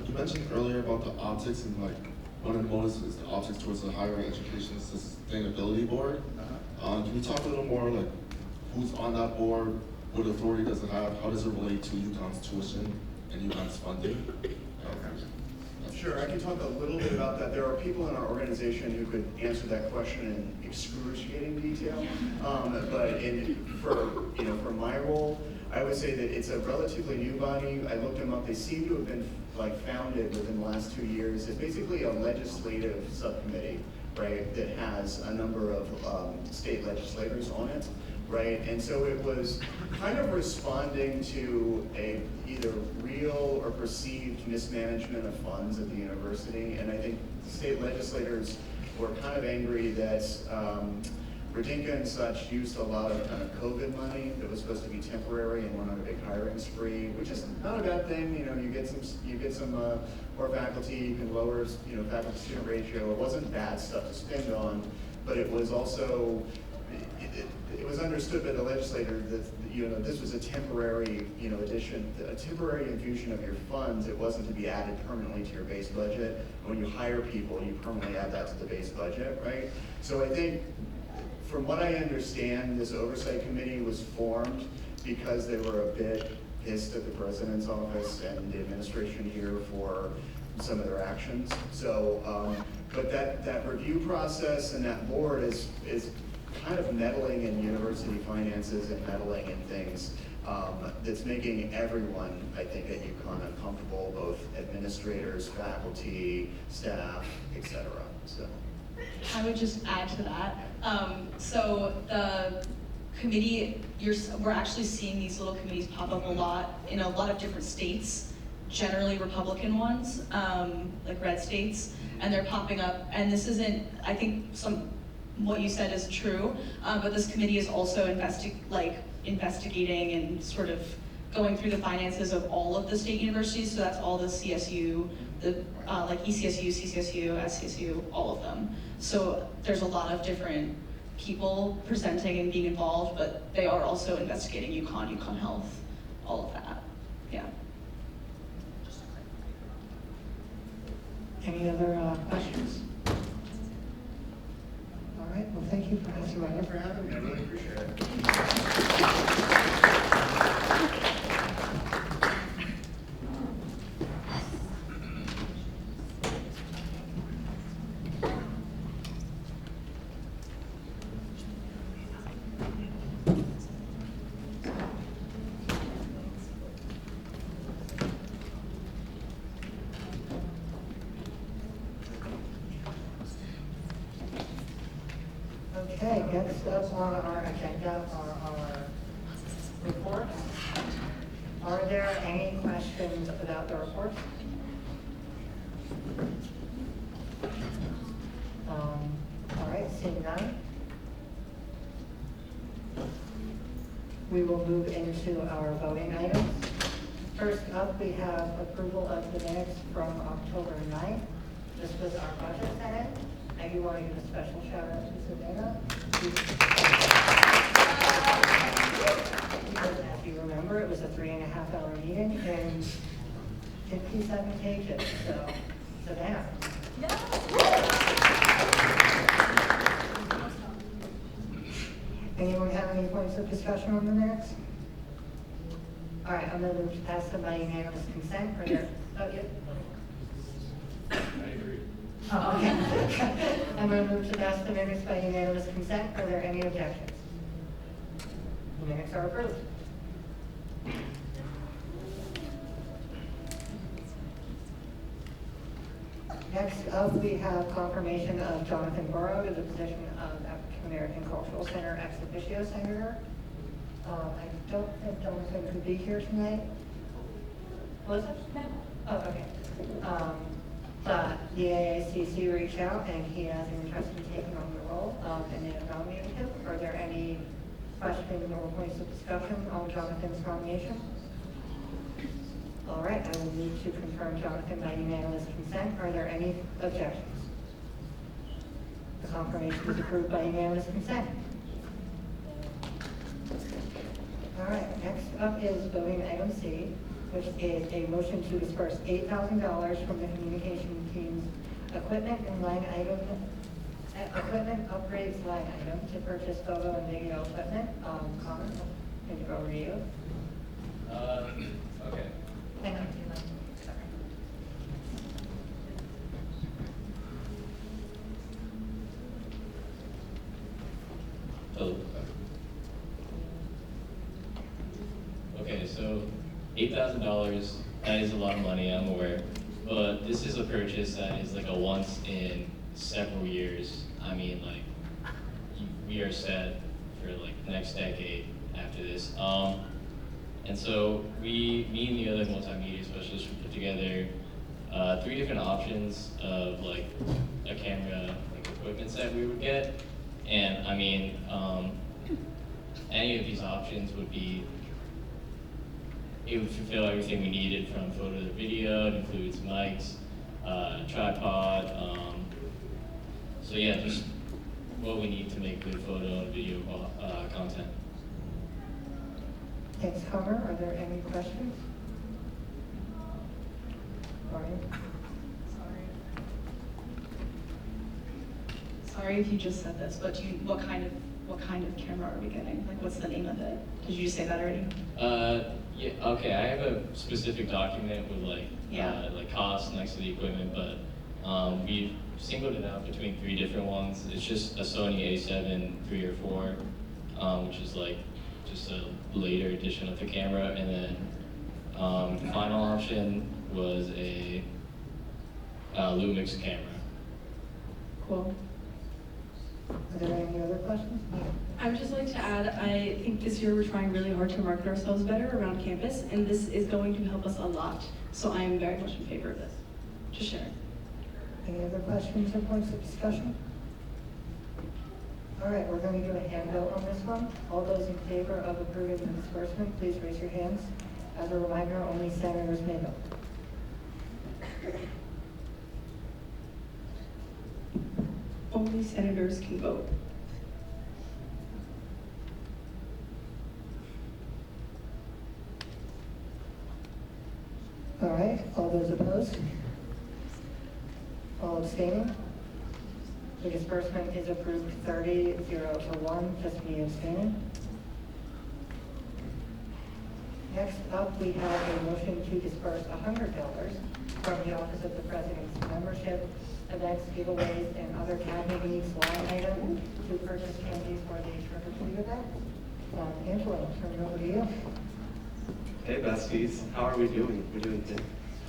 You mentioned earlier about the optics and like one of the motives is the optics towards the Higher Education Sustainability Board. Can you talk a little more like who's on that board, what authority does it have, how does it relate to UConn's tuition and UConn's funding?
Sure, I can talk a little bit about that. There are people in our organization who could answer that question in excruciating detail. But for my role, I would say that it's a relatively new body. I looked them up. They seem to have been founded within the last 2 years. It's basically a legislative subcommittee, right, that has a number of state legislators on it. Right, and so it was kind of responding to a either real or perceived mismanagement of funds at the university, and I think the state legislators were kind of angry that Radinka and such used a lot of kind of COVID money that was supposed to be temporary and went on a big hiring spree, which is not a bad thing. You know, you get some more faculty, you can lower faculty-student ratio. It wasn't bad stuff to spend on, but it was also. It was understood by the legislator that this was a temporary addition, a temporary infusion of your funds. It wasn't to be added permanently to your base budget. When you hire people, you permanently add that to the base budget, right? So I think, from what I understand, this oversight committee was formed because they were a bit pissed at the president's office and the administration here for some of their actions. So, but that review process and that board is kind of meddling in university finances and meddling in things that's making everyone, I think, at UConn uncomfortable, both administrators, faculty, staff, etc. So.
I would just add to that. So the committee, we're actually seeing these little committees pop up a lot in a lot of different states, generally Republican ones, like red states, and they're popping up. And this isn't, I think what you said is true, but this committee is also investigating and sort of going through the finances of all of the state universities. So that's all the CSU, the like ECSU, CCSU, SCSU, all of them. So there's a lot of different people presenting and being involved, but they are also investigating UConn Health, all of that. Yeah.
Any other questions? All right, well, thank you for answering.
Thank you for having me. I really appreciate it.
Okay, next up on our agenda are our reports. Are there any questions about the reports? All right, seeing none. We will move into our voting items. First up, we have approval of the minutes from October 9th. This was our budget Senate. I do want to give a special shout out to Savannah. Because if you remember, it was a 3.5-hour meeting and 57 pages, so Savannah. Anyone have any points of discussion on the minutes? All right, I'm going to pass them by unanimous consent for their,
I agree.
Oh, okay. I'm going to move to pass the minutes by unanimous consent. Are there any objections? The minutes are approved. Next up, we have confirmation of Jonathan Burrow to the position of African American Cultural Center ex officio senator. I don't think Jonathan could be here tonight. Was it?
No.
Oh, okay. But the AACC reached out and he has an interest in taking on the role, and they have nominated him. Are there any questions or points of discussion on Jonathan's nomination? All right, I will need to confirm Jonathan by unanimous consent. Are there any objections? The confirmation is approved by unanimous consent. All right, next up is voting item C, which is a motion to disperse $8,000 from the communication team's equipment and line item, equipment upgrades line item to purchase photo and video equipment. Connor, can you go over to you?
Okay.
Hang on, sorry.
Oh. Okay, so $8,000, that is a lot of money, I'm aware. But this is a purchase that is like a once in several years. I mean, like, we are set for like the next decade after this. And so me and the other multimedia specialists put together 3 different options of like a camera like equipment set we would get. And I mean, any of these options would be, it would fulfill everything we needed from photo to video. It includes mics, tripod. So yeah, just what we need to make good photo and video content.
Thanks, Connor. Are there any questions? Brian?
Sorry if you just said this, but what kind of camera are we getting? Like, what's the name of it? Did you say that already?
Yeah, okay, I have a specific document with like,
Yeah.
like costs next to the equipment, but we've singled it out between 3 different ones. It's just a Sony A7 3 or 4, which is like just a later edition of the camera, and then the final option was a Lumix camera.
Cool.
Are there any other questions?
I would just like to add, I think this year we're trying really hard to market ourselves better around campus, and this is going to help us a lot. So I am very much in favor of this. Just sharing.
Any other questions or points of discussion? All right, we're going to do a hand vote on this one. All those in favor of approving the disbursement, please raise your hands. As a reminder, only senators may vote.
Only senators can vote.
All right, all those opposed? All abstaining? The disbursement is approved 30-0 to 1, just me abstaining. Next up, we have a motion to disperse $100 from the Office of the President's membership, events, giveaways, and other cabinet needs line item to purchase candies for the trick or treat event. Angela, I'll turn it over to you.
Hey besties, how are we doing? We're doing good.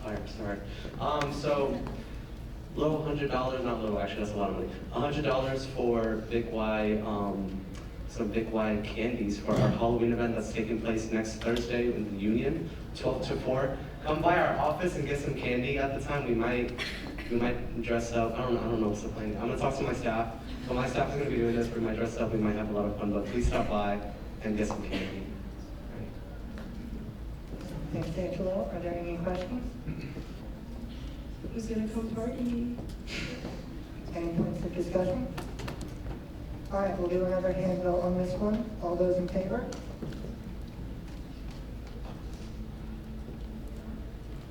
Fire, sorry. So, little $100, not little, actually that's a lot of money. $100 for Big Y, some Big Y candies for our Halloween event that's taking place next Thursday in the Union, 12 to 4. Come by our office and get some candy at the time. We might dress up. I don't know what's the plan. I'm gonna talk to my staff. But my staff is gonna be doing this. We might dress up. We might have a lot of fun. But please stop by and get some candy.
Thanks, Angelo. Are there any questions?
Who's gonna come party?
Any points of discussion? All right, we'll do another hand vote on this one. All those in favor?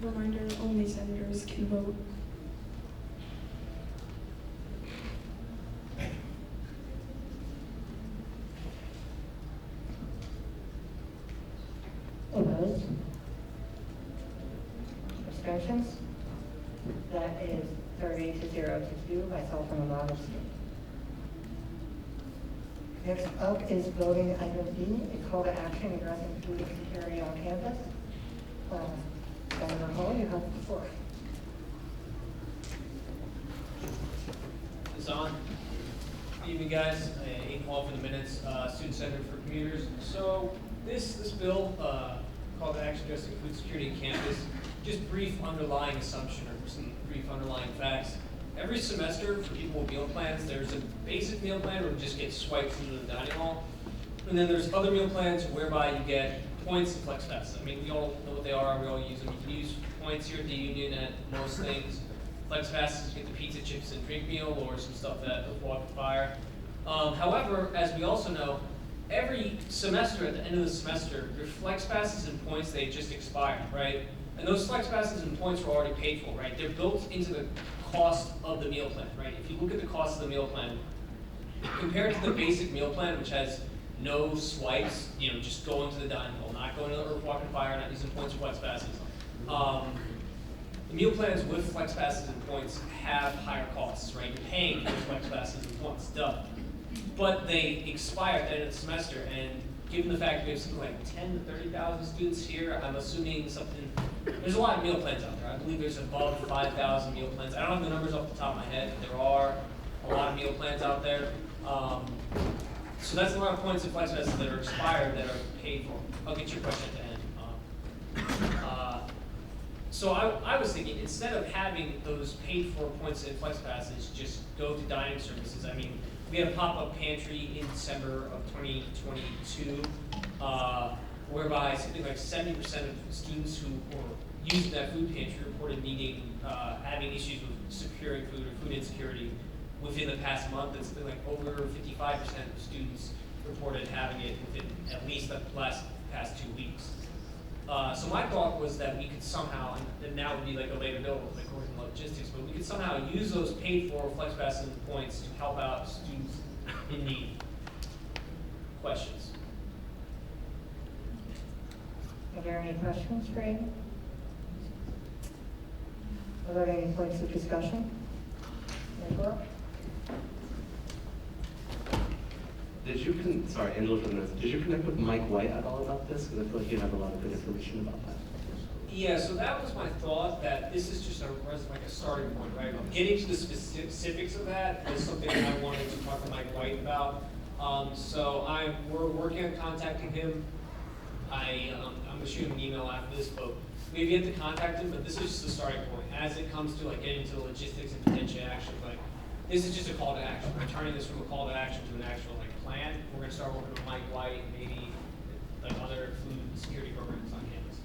Reminder, only senators can vote.
Opposed? Abstentions? That is 30-0 to 2, myself and a lot of abstain. Next up is voting item B, a call to action addressing food insecurity on campus. Senator Hall, you have the floor.
on. Good evening, guys. Aiden Hall for the minutes, Student Center for Commuters. So this bill called Action Addressing Food Security on Campus, just brief underlying assumption or some brief underlying facts. Every semester for people with meal plans, there's a basic meal plan where it just gets swiped into the dining hall. And then there's other meal plans whereby you get points and flex pass. I mean, we all know what they are, we all use them. You can use points here at the union at most things. Flex passes, you get the pizza, chips, and drink meal, or some stuff that will walk the fire. However, as we also know, every semester, at the end of the semester, your flex passes and points, they just expire, right? And those flex passes and points were already paid for, right? They're built into the cost of the meal plan, right? If you look at the cost of the meal plan, compared to the basic meal plan, which has no swipes, just going to the dining hall, not going to the walking fire, not using points or flex passes. The meal plans with flex passes and points have higher costs, right? You're paying for flex passes and points, duh. But they expire at the end of the semester, and given the fact we have something like 10 to 30,000 students here, I'm assuming there's a lot of meal plans out there. I believe there's above 5,000 meal plans. I don't have the numbers off the top of my head, but there are a lot of meal plans out there. So that's a lot of points and flex passes that are expired that are paid for. I'll get your question at the end. So I was thinking, instead of having those paid for points and flex passes just go to dining services, I mean, we had a pop-up pantry in December of 2022, whereby something like 70% of students who were using that food pantry reported having issues with securing food or food insecurity within the past month. And something like over 55% of students reported having it within at least the past 2 weeks. So my thought was that we could somehow, and now would be like a later bill, like working logistics, but we could somehow use those paid for flex passes and points to help out students in need. Questions?
Are there any questions for Aiden? Are there any points of discussion? Angela?
Did you connect with Mike White at all about this? Because I feel like you have a lot of good information about that.
Yeah, so that was my thought, that this is just like a starting point, right? Getting to the specifics of that is something that I wanted to talk to Mike White about. So we're working on contacting him. I'm gonna shoot him an email after this, but we've yet to contact him, but this is just a starting point. As it comes to like getting to the logistics and potential action, like this is just a call to action. We're turning this from a call to action to an actual plan. We're going to start working with Mike White and maybe like other food security programs on campus.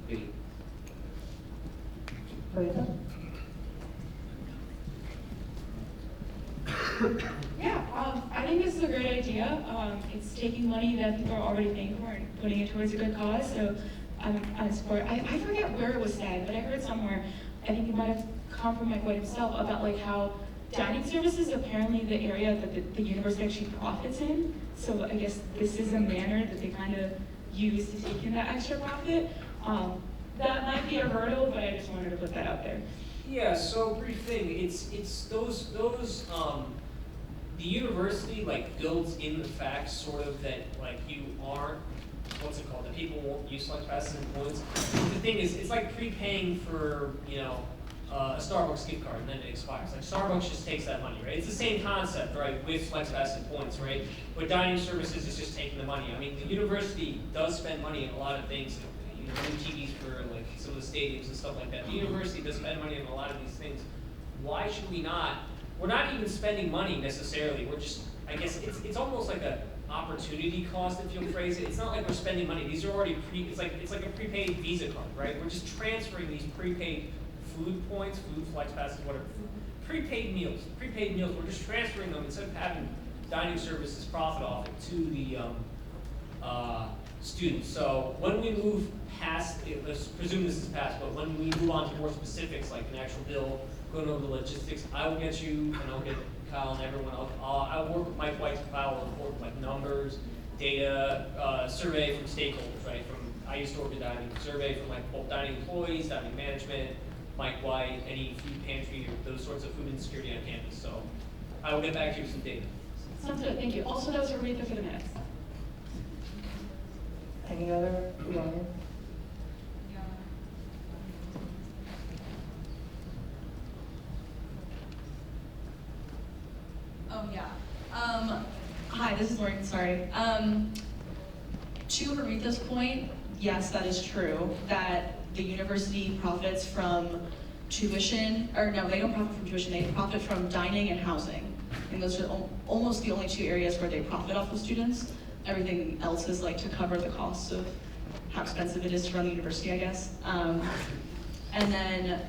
Thank you.
Yeah, I think this is a great idea. It's taking money that people are already paying for and putting it towards a good cause. So I'm support. I forget where it was said, but I heard somewhere. I think it might have come from Mike White himself about like how dining services is apparently the area that the university actually profits in. So I guess this is a manner that they kind of use to take in that extra profit. That might be a hurdle, but I just wanted to put that out there.
Yeah, so brief thing, it's those the university like builds in the fact sort of that like you aren't, what's it called, that people won't use flex passes and points. The thing is, it's like prepaying for, a Starbucks gift card and then it expires. Like Starbucks just takes that money, right? It's the same concept, right, with flex pass and points, right? But dining services is just taking the money. I mean, the university does spend money on a lot of things, new TVs for like some of the stadiums and stuff like that. The university does spend money on a lot of these things. Why should we not? We're not even spending money necessarily. We're just, I guess, it's almost like a opportunity cost, if you'll phrase it. It's not like we're spending money. These are already it's like a prepaid Visa card, right? We're just transferring these prepaid food points, food flex passes, whatever. Prepaid meals. We're just transferring them instead of having dining services profit off it to the students. So when we move past, let's presume this is passed, but when we move on to more specifics, like an actual bill, going over the logistics, I will get you, and I'll get Kyle and everyone else. I'll work with Mike White to file a report with like numbers, data, survey from stakeholders, right? I used to work in dining, survey from like both dining employees, dining management, Mike White, any food pantry, or those sorts of food insecurity on campus. So I will get back to you with some data.
Sounds good, thank you. Also, that was Aretha for the minutes.
Any other opinions?
Oh, yeah. Hi, this is Lauren, sorry. To Aretha's point, yes, that is true, that the university profits from tuition, or no, they don't profit from tuition, they profit from dining and housing. And those are almost the only two areas where they profit off of students. Everything else is like to cover the costs of how expensive it is to run the university, I guess. And then,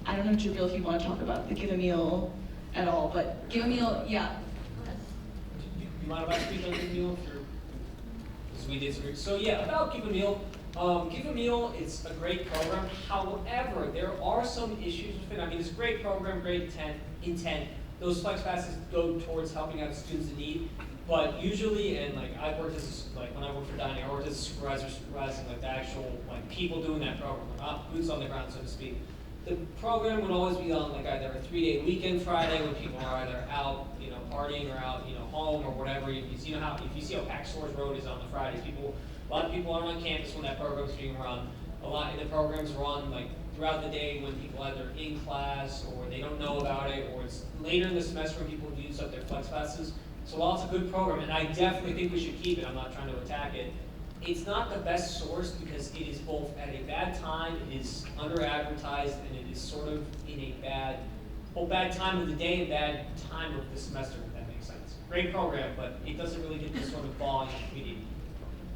I don't know, Jabril, if you want to talk about the Give a Meal at all, but Give a Meal, yeah.
You mind if I speak on Give a Meal? Because we disagree. So yeah, about Give a Meal. Give a Meal, it's a great program. However, there are some issues with it. I mean, it's a great program, great intent. Those flex passes go towards helping out students in need. But usually, and like I've worked as when I worked for dining, I worked as a supervisor, supervising like the actual people doing that program, boots on the ground, so to speak. The program would always be on like either a 3-day weekend Friday when people are either out, partying or out, home or whatever. If you see how packed Stores Road is on the Fridays, a lot of people aren't on campus when that program's being run. A lot of the programs run like throughout the day when people either in class or they don't know about it, or it's later in the semester when people use up their flex passes. So while it's a good program, and I definitely think we should keep it, I'm not trying to attack it, it's not the best source because it is both at a bad time, it is under-advertised, and it is sort of in a bad time of the day and bad time of the semester, if that makes sense. Great program, but it doesn't really get the sort of volume we need.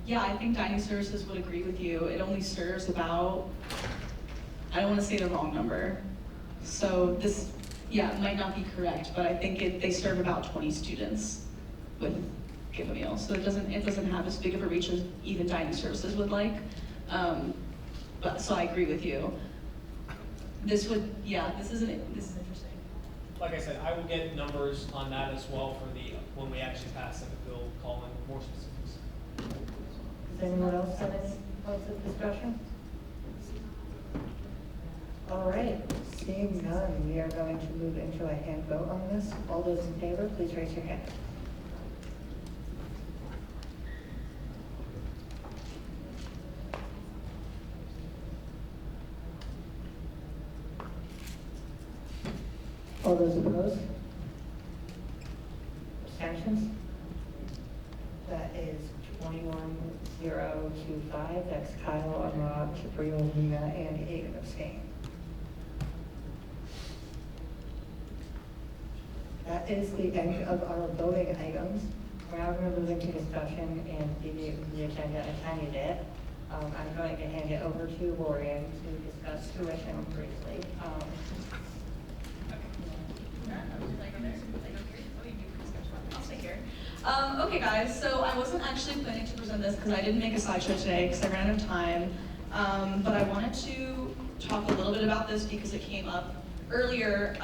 Yeah, I think dining services would agree with you. It only serves about, I don't want to say the wrong number. So this, it might not be correct, but I think they serve about 20 students with Give a Meal. So it doesn't have as big of a reach as even dining services would like. So I agree with you. This is interesting.
Like I said, I will get numbers on that as well for when we actually pass it, we'll call in more specifics.
Does anyone else have any points of discussion? All right, seeing none, we are going to move into a hand vote on this. All those in favor, please raise your hand. All those opposed? Abstentions? That is 21-025. That's Kyle, Ahmad, Jabril, Nina, and Aiden abstain. That is the end of our voting items. We're now going to move into discussion and give you the agenda a tiny bit. I'm going to hand it over to Lorian to discuss tuition briefly.
Okay guys, so I wasn't actually planning to present this because I didn't make a slideshow today because I ran out of time. But I wanted to talk a little bit about this because it came up earlier.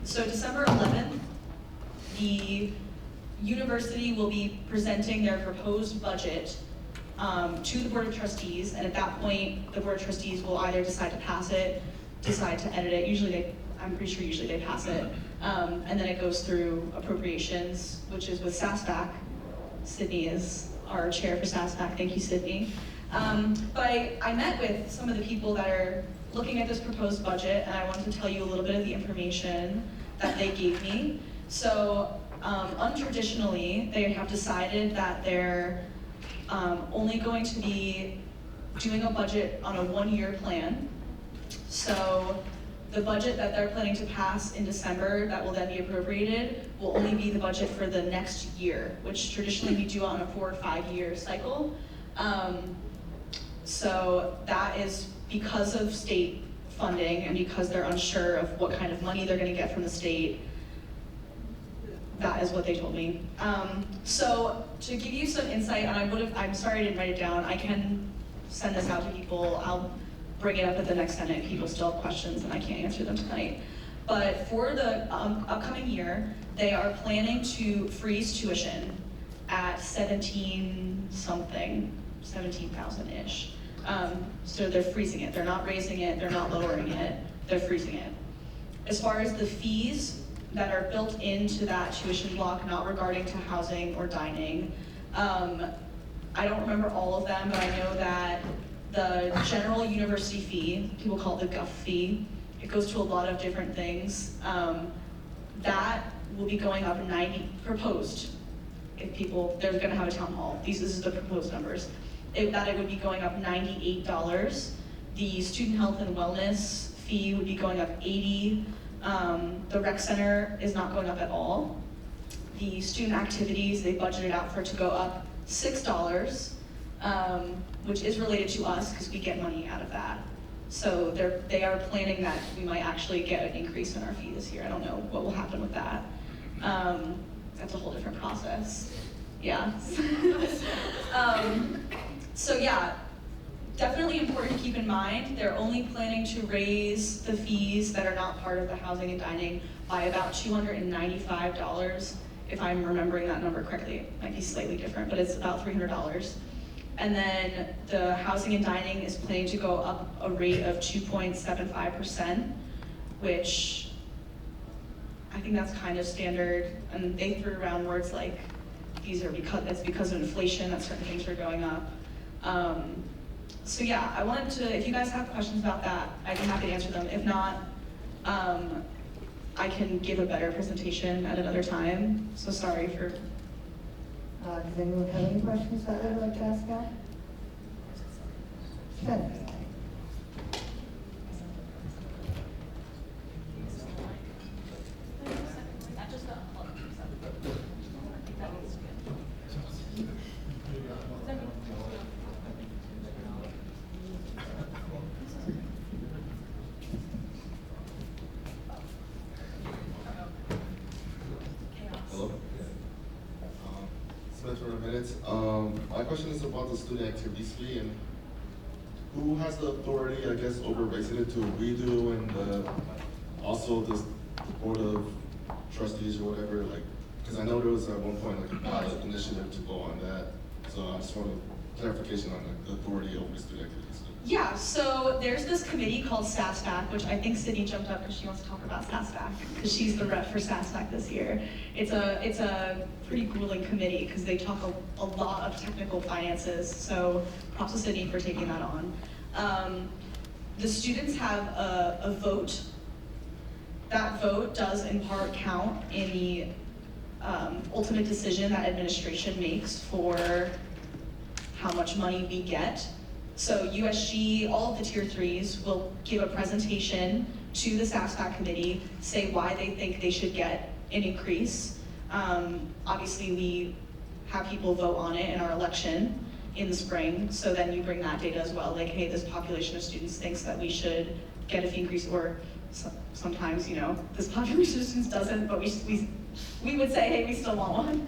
So December 11th, the university will be presenting their proposed budget to the Board of Trustees, and at that point, the Board of Trustees will either decide to pass it, decide to edit it. I'm pretty sure usually they pass it. And then it goes through appropriations, which is with SASBAC. Sydney is our chair for SASBAC. Thank you, Sydney. But I met with some of the people that are looking at this proposed budget, and I wanted to tell you a little bit of the information that they gave me. So, untraditionally, they have decided that they're only going to be doing a budget on a 1-year plan. So, the budget that they're planning to pass in December that will then be appropriated will only be the budget for the next year, which traditionally we do on a 4 or 5 year cycle. So that is because of state funding and because they're unsure of what kind of money they're gonna get from the state. That is what they told me. So to give you some insight, and I'm sorry I didn't write it down, I can send this out to people. I'll bring it up at the next Senate if people still have questions and I can't answer them tonight. But for the upcoming year, they are planning to freeze tuition at 17,000-ish. So they're freezing it. They're not raising it, they're not lowering it, they're freezing it. As far as the fees that are built into that tuition block, not regarding to housing or dining, I don't remember all of them, but I know that the general university fee, people call it the GUF fee, it goes to a lot of different things. That will be going up 90, proposed, if people, they're gonna have a town hall, this is the proposed numbers, that it would be going up $98. The student health and wellness fee would be going up $80. The rec center is not going up at all. The student activities, they budgeted out for it to go up $6, which is related to us because we get money out of that. So they are planning that we might actually get an increase in our fee this year. I don't know what will happen with that. That's a whole different process. Yeah. So yeah, definitely important to keep in mind. They're only planning to raise the fees that are not part of the housing and dining by about $295. If I'm remembering that number correctly, it might be slightly different, but it's about $300. And then the housing and dining is planning to go up a rate of 2.75%, which I think that's kind of standard. And they threw around words like, it's because of inflation that certain things are going up. So yeah, I wanted to, if you guys have questions about that, I'd be happy to answer them. If not, I can give a better presentation at another time. So sorry for.
Does anyone have any questions that they'd like to ask now? Good.
Hello? Smith for the minutes. My question is about the student activities fee and who has the authority, I guess, over raising it to redo and also the board of trustees or whatever, like, because I know there was at one point like a pilot initiative to go on that. So I just wanted clarification on the authority over the student activities fee.
Yeah, so there's this committee called SASFAC, which I think Sydney jumped up because she wants to talk about SASFAC, because she's the rep for SASFAC this year. It's a pretty grueling committee because they talk a lot of technical finances, so props to Sydney for taking that on. The students have a vote. That vote does in part count in the ultimate decision that administration makes for how much money we get. So USG, all of the tier 3s will give a presentation to the SASFAC committee, say why they think they should get an increase. Obviously we have people vote on it in our election in the spring, so then you bring that data as well, like, hey, this population of students thinks that we should get a fee increase, or sometimes, you know, this population of students doesn't, but we would say, hey, we still want one,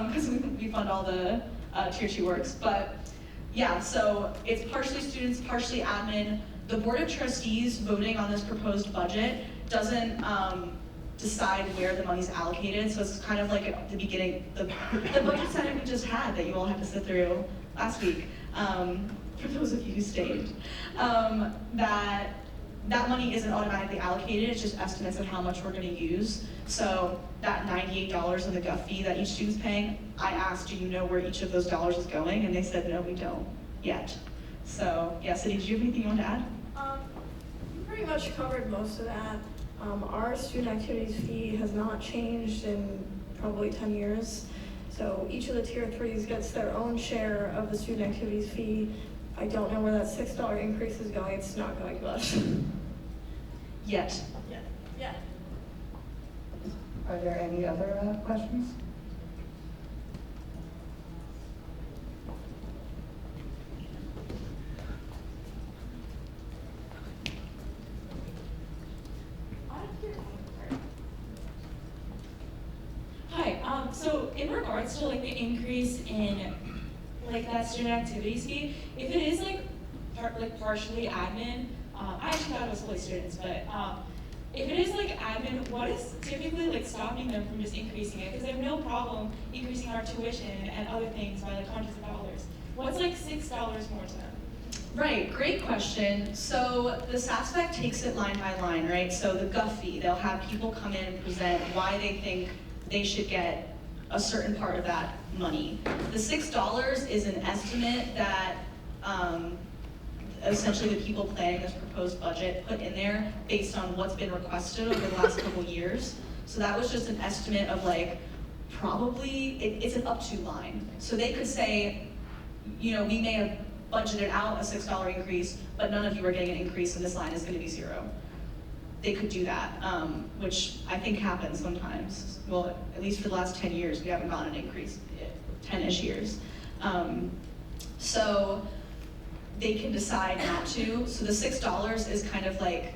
because we fund all the tier 2 works. But yeah, so it's partially students, partially admin. The board of trustees voting on this proposed budget doesn't decide where the money's allocated, so it's kind of like at the beginning, the budget session we just had that you all had to sit through last week, for those of you who stayed, that money isn't automatically allocated, it's just estimates of how much we're gonna use. So that $98 in the GUF fee that each student's paying, I asked, do you know where each of those dollars is going? And they said, no, we don't yet. So yeah, Sydney, did you have anything you want to add?
You pretty much covered most of that. Our student activities fee has not changed in probably 10 years. So each of the tier 3s gets their own share of the student activities fee. I don't know where that $6 increase is going. It's not going much.
Yet.
Yeah.
Are there any other questions?
Hi, so in regards to like the increase in like that student activities fee, if it is like partially admin, I actually thought it was fully students, but if it is like admin, what is typically like stopping them from just increasing it? Because they have no problem increasing our tuition and other things by like hundreds of dollars. What's like $6 more to them?
Right, great question. So the SASFAC takes it line by line, right? So the GUF fee, they'll have people come in and present why they think they should get a certain part of that money. The $6 is an estimate that essentially the people planning this proposed budget put in there based on what's been requested over the last couple years. So that was just an estimate of like, probably, it's an up to line. So they could say, you know, we may have budgeted out a $6 increase, but none of you are getting an increase and this line is gonna be 0. They could do that, which I think happens sometimes. Well, at least for the last 10 years, we haven't gotten an increase, 10-ish years. So they can decide not to. So the $6 is kind of like,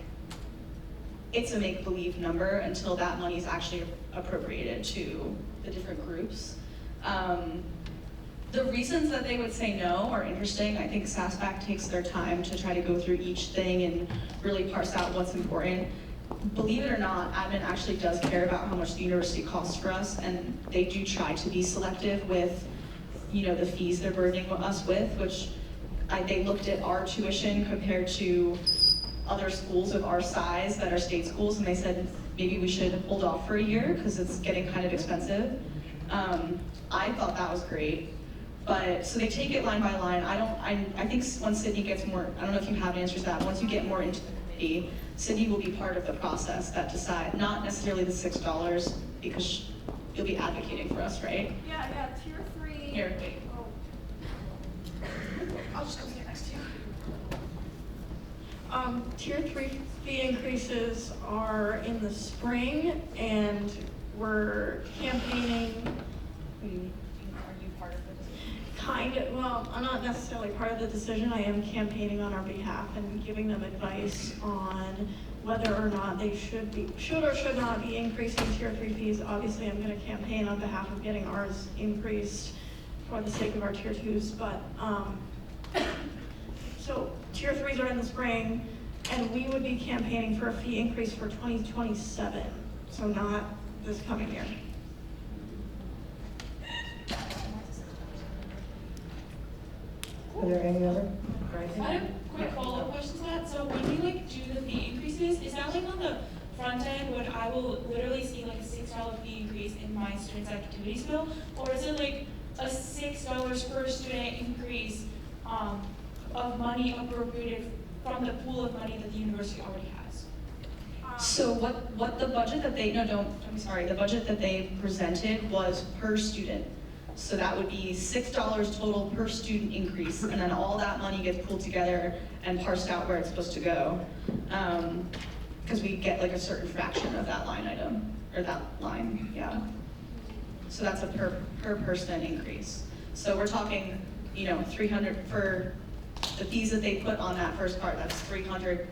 it's a make-believe number until that money is actually appropriated to the different groups. The reasons that they would say no are interesting. I think SASBAC takes their time to try to go through each thing and really parse out what's important. Believe it or not, admin actually does care about how much the university costs for us, and they do try to be selective with, you know, the fees they're burdening us with, which they looked at our tuition compared to other schools of our size that are state schools, and they said maybe we should hold off for a year because it's getting kind of expensive. I thought that was great. But, so they take it line by line. I think once Sydney gets more, I don't know if you have answers to that, once you get more into the committee, Sydney will be part of the process that decide, not necessarily the $6, because you'll be advocating for us, right?
Yeah, tier 3.
Here, wait.
I'll just come sit next to you. Tier 3 fee increases are in the spring, and we're campaigning. Well, I'm not necessarily part of the decision. I am campaigning on our behalf and giving them advice on whether or not they should or should not be increasing tier 3 fees. Obviously, I'm going to campaign on behalf of getting ours increased for the sake of our tier 2s. But so tier 3s are in the spring, and we would be campaigning for a fee increase for 2027. So not this coming year.
Are there any other?
I have quick follow-up questions to that. So when we like do the fee increases, is that like on the front end when I will literally see like a $6 fee increase in my student's activities bill? Or is it like a $6 per student increase of money appropriated from the pool of money that the university already has?
So what the budget that the budget that they presented was per student. So that would be $6 total per student increase, and then all that money gets pulled together and parsed out where it's supposed to go. Because we get like a certain fraction of that line item, or that line, yeah. So that's a per person increase. So we're talking, you know, $300 for the fees that they put on that first part, that's $300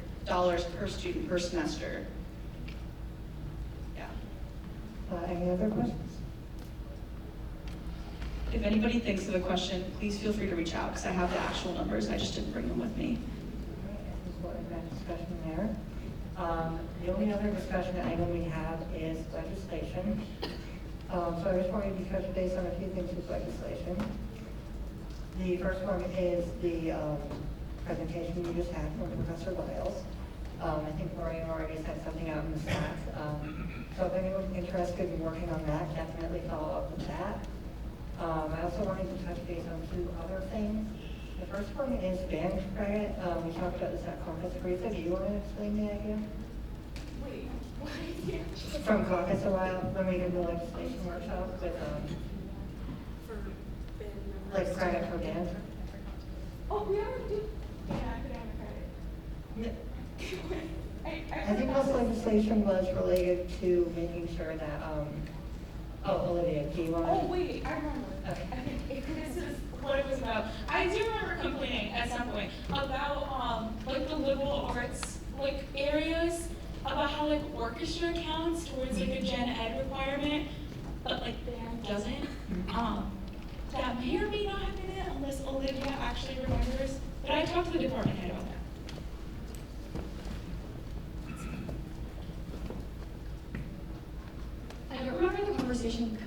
per student per semester. Yeah.
Any other questions?
If anybody thinks of a question, please feel free to reach out, because I have the actual numbers, I just didn't bring them with me.
This is what we've got discussion there. The only other discussion item we have is legislation. So I just wanted to touch base on a few things with legislation. The first one is the presentation you just had from Professor Wiles. I think Maureen already sent something out in the Slack. So if anyone's interested in working on that, definitely follow up with that. I also wanted to touch base on 2 other things. The first one is band credit. We talked about this at caucus briefly. Do you want to explain the idea?
Wait, what?
From caucus a while, when we did the legislation workshop with, like credit for band.
Oh, we already did. Yeah, academic credit.
I think this legislation was related to making sure that, Olivia, do you want to?
Oh, wait, I remember.
Okay.
I think this is what it was about. I do remember complaining at some point about, like the liberal arts, like areas, about how like orchestra counts towards like a gen ed requirement, but like band doesn't. That may or may not have been it unless Olivia actually remembers, but I talked to the department head about that.
I don't remember the conversation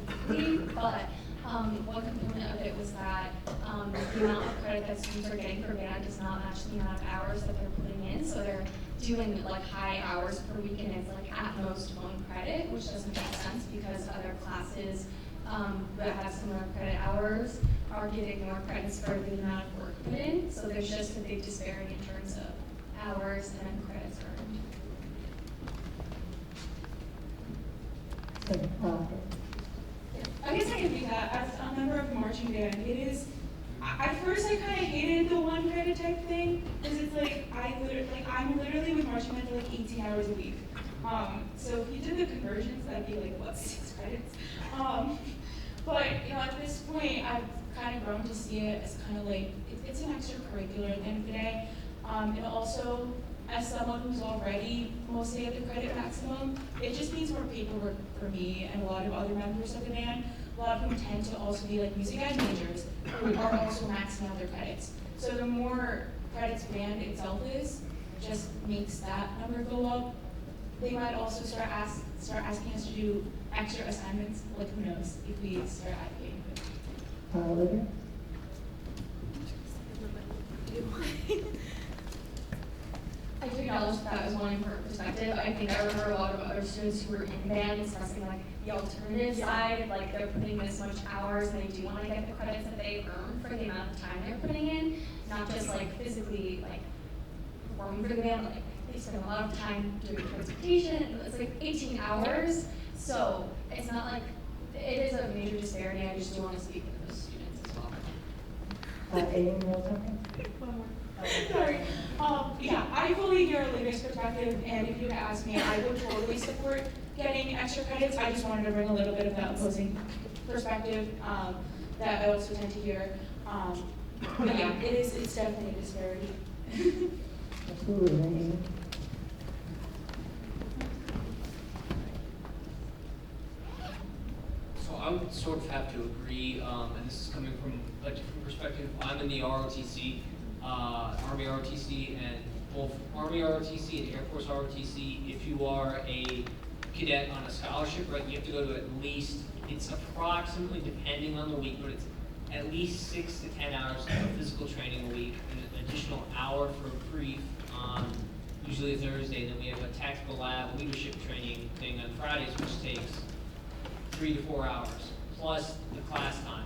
completely, but one component of it was that the amount of credit that students are getting per band does not match the amount of hours that they're putting in. So they're doing like high hours per week, and it's like at most 1 credit, which doesn't make sense because other classes that have similar credit hours are getting more credits for the amount of work put in. So there's just a big disparity in terms of hours and credits earned.
I guess I can do that. As a member of the marching band, it is, at first I kind of hated the 1 credit type thing, because it's like, I'm literally with marching band for like 18 hours a week. So if you did the conversions, that'd be like, what, 6 credits? But, you know, at this point, I've kind of grown to see it as kind of like, it's an extracurricular at the end of the day. And also, as someone who's already mostly at the credit maximum, it just means more paperwork for me and a lot of other members of the band. A lot of whom tend to also be like music ed majors who are also maxing out their credits. So the more credits band itself is, just makes that number go up. They might also start asking us to do extra assignments, like who knows, if we start advocating.
Olivia?
I do acknowledge that as one important perspective. I think I remember a lot of other students who were in band expressing like the alternative side, like they're putting this much hours and they do want to get the credits that they earn for the amount of time they're putting in, not just like physically like performing for the band, like they spend a lot of time doing transportation. It's like 18 hours, so it's not like it is a major disparity. I just do want to speak for those students as well.
Aiden, you have something?
One more. Sorry. Yeah, I fully hear Olivia's perspective, and if you had asked me, I would totally support getting extra credits. I just wanted to bring a little bit of that opposing perspective that I also tend to hear. But yeah, it's definitely a disparity.
Absolutely.
So I would sort of have to agree, and this is coming from a different perspective. I'm in the ROTC, Army ROTC, and both Army ROTC and Air Force ROTC, if you are a cadet on a scholarship, right, you have to go to at least, it's approximately, depending on the week, but it's at least 6 to 10 hours of physical training a week, and an additional hour for a brief on usually a Thursday. Then we have a tactical lab leadership training thing on Fridays, which takes 3 to 4 hours, plus the class time.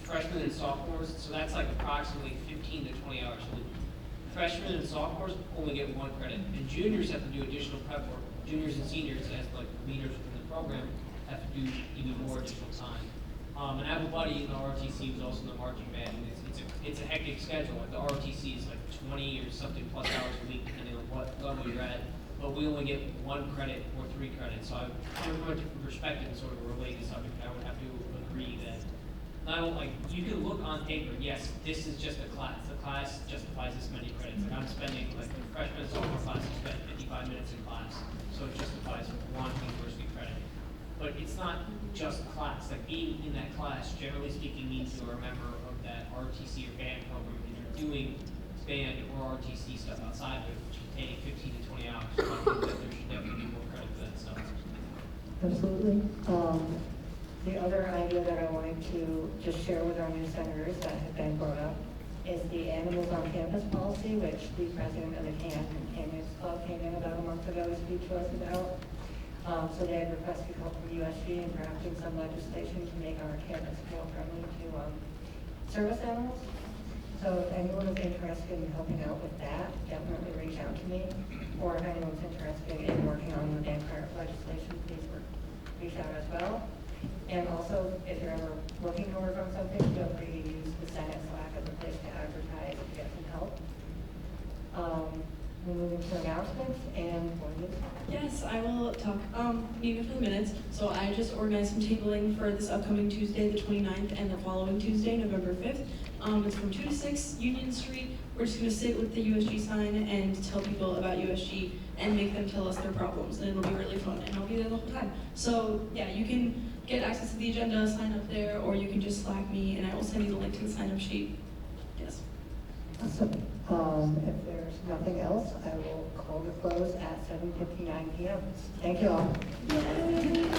Freshmen and sophomores, so that's like approximately 15 to 20 hours a week. Freshmen and sophomores only get 1 credit, and juniors have to do additional prep work. Juniors and seniors, as like leaders within the program, have to do even more additional time. And I have a buddy in the ROTC who's also in the marching band, and it's a hectic schedule. Like the ROTC is like 20 or something plus hours a week, depending on what level you're at. But we only get 1 credit or 3 credits. So coming from a different perspective and sort of a related subject, I would have to agree that not only, like, you can look on paper, yes, this is just a class. The class justifies this many credits. Like I'm spending, like the freshman and sophomore class, I spent 55 minutes in class. So it justifies 1 university credit. But it's not just class. Like being in that class, generally speaking, means you're a member of that RTC or band program, and you're doing band or RTC stuff outside of it, which can take 15 to 20 hours. So I think that there should definitely be more credit for that stuff.
Absolutely. The other idea that I wanted to just share with our new senators that have been brought up is the Animals on Campus policy, which the president of the Canyons Club came in about a month ago to speak to us about. So they had requested help from USG in drafting some legislation to make our campus more friendly to service animals. So if anyone is interested in helping out with that, definitely reach out to me. Or if anyone's interested in working on the Vankamamidi legislation, please reach out as well. And also, if you're ever looking to work on something, feel free to use the Senate Slack as a place to advertise to get some help. We're moving to announcements and board.
Yes, I will talk even for the minutes. So I just organized some tabling for this upcoming Tuesday, the 29th, and the following Tuesday, November 5th. It's from 2 to 6 Union Street. We're just going to sit with the USG sign and tell people about USG and make them tell us their problems, and it'll be really fun, and I'll be there the whole time. So yeah, you can get access to the agenda, sign up there, or you can just Slack me, and I will send you the link to the sign-up sheet. Yes.
Awesome. If there's nothing else, I will call the close at 7:59 p.m. Thank you all.
Yay.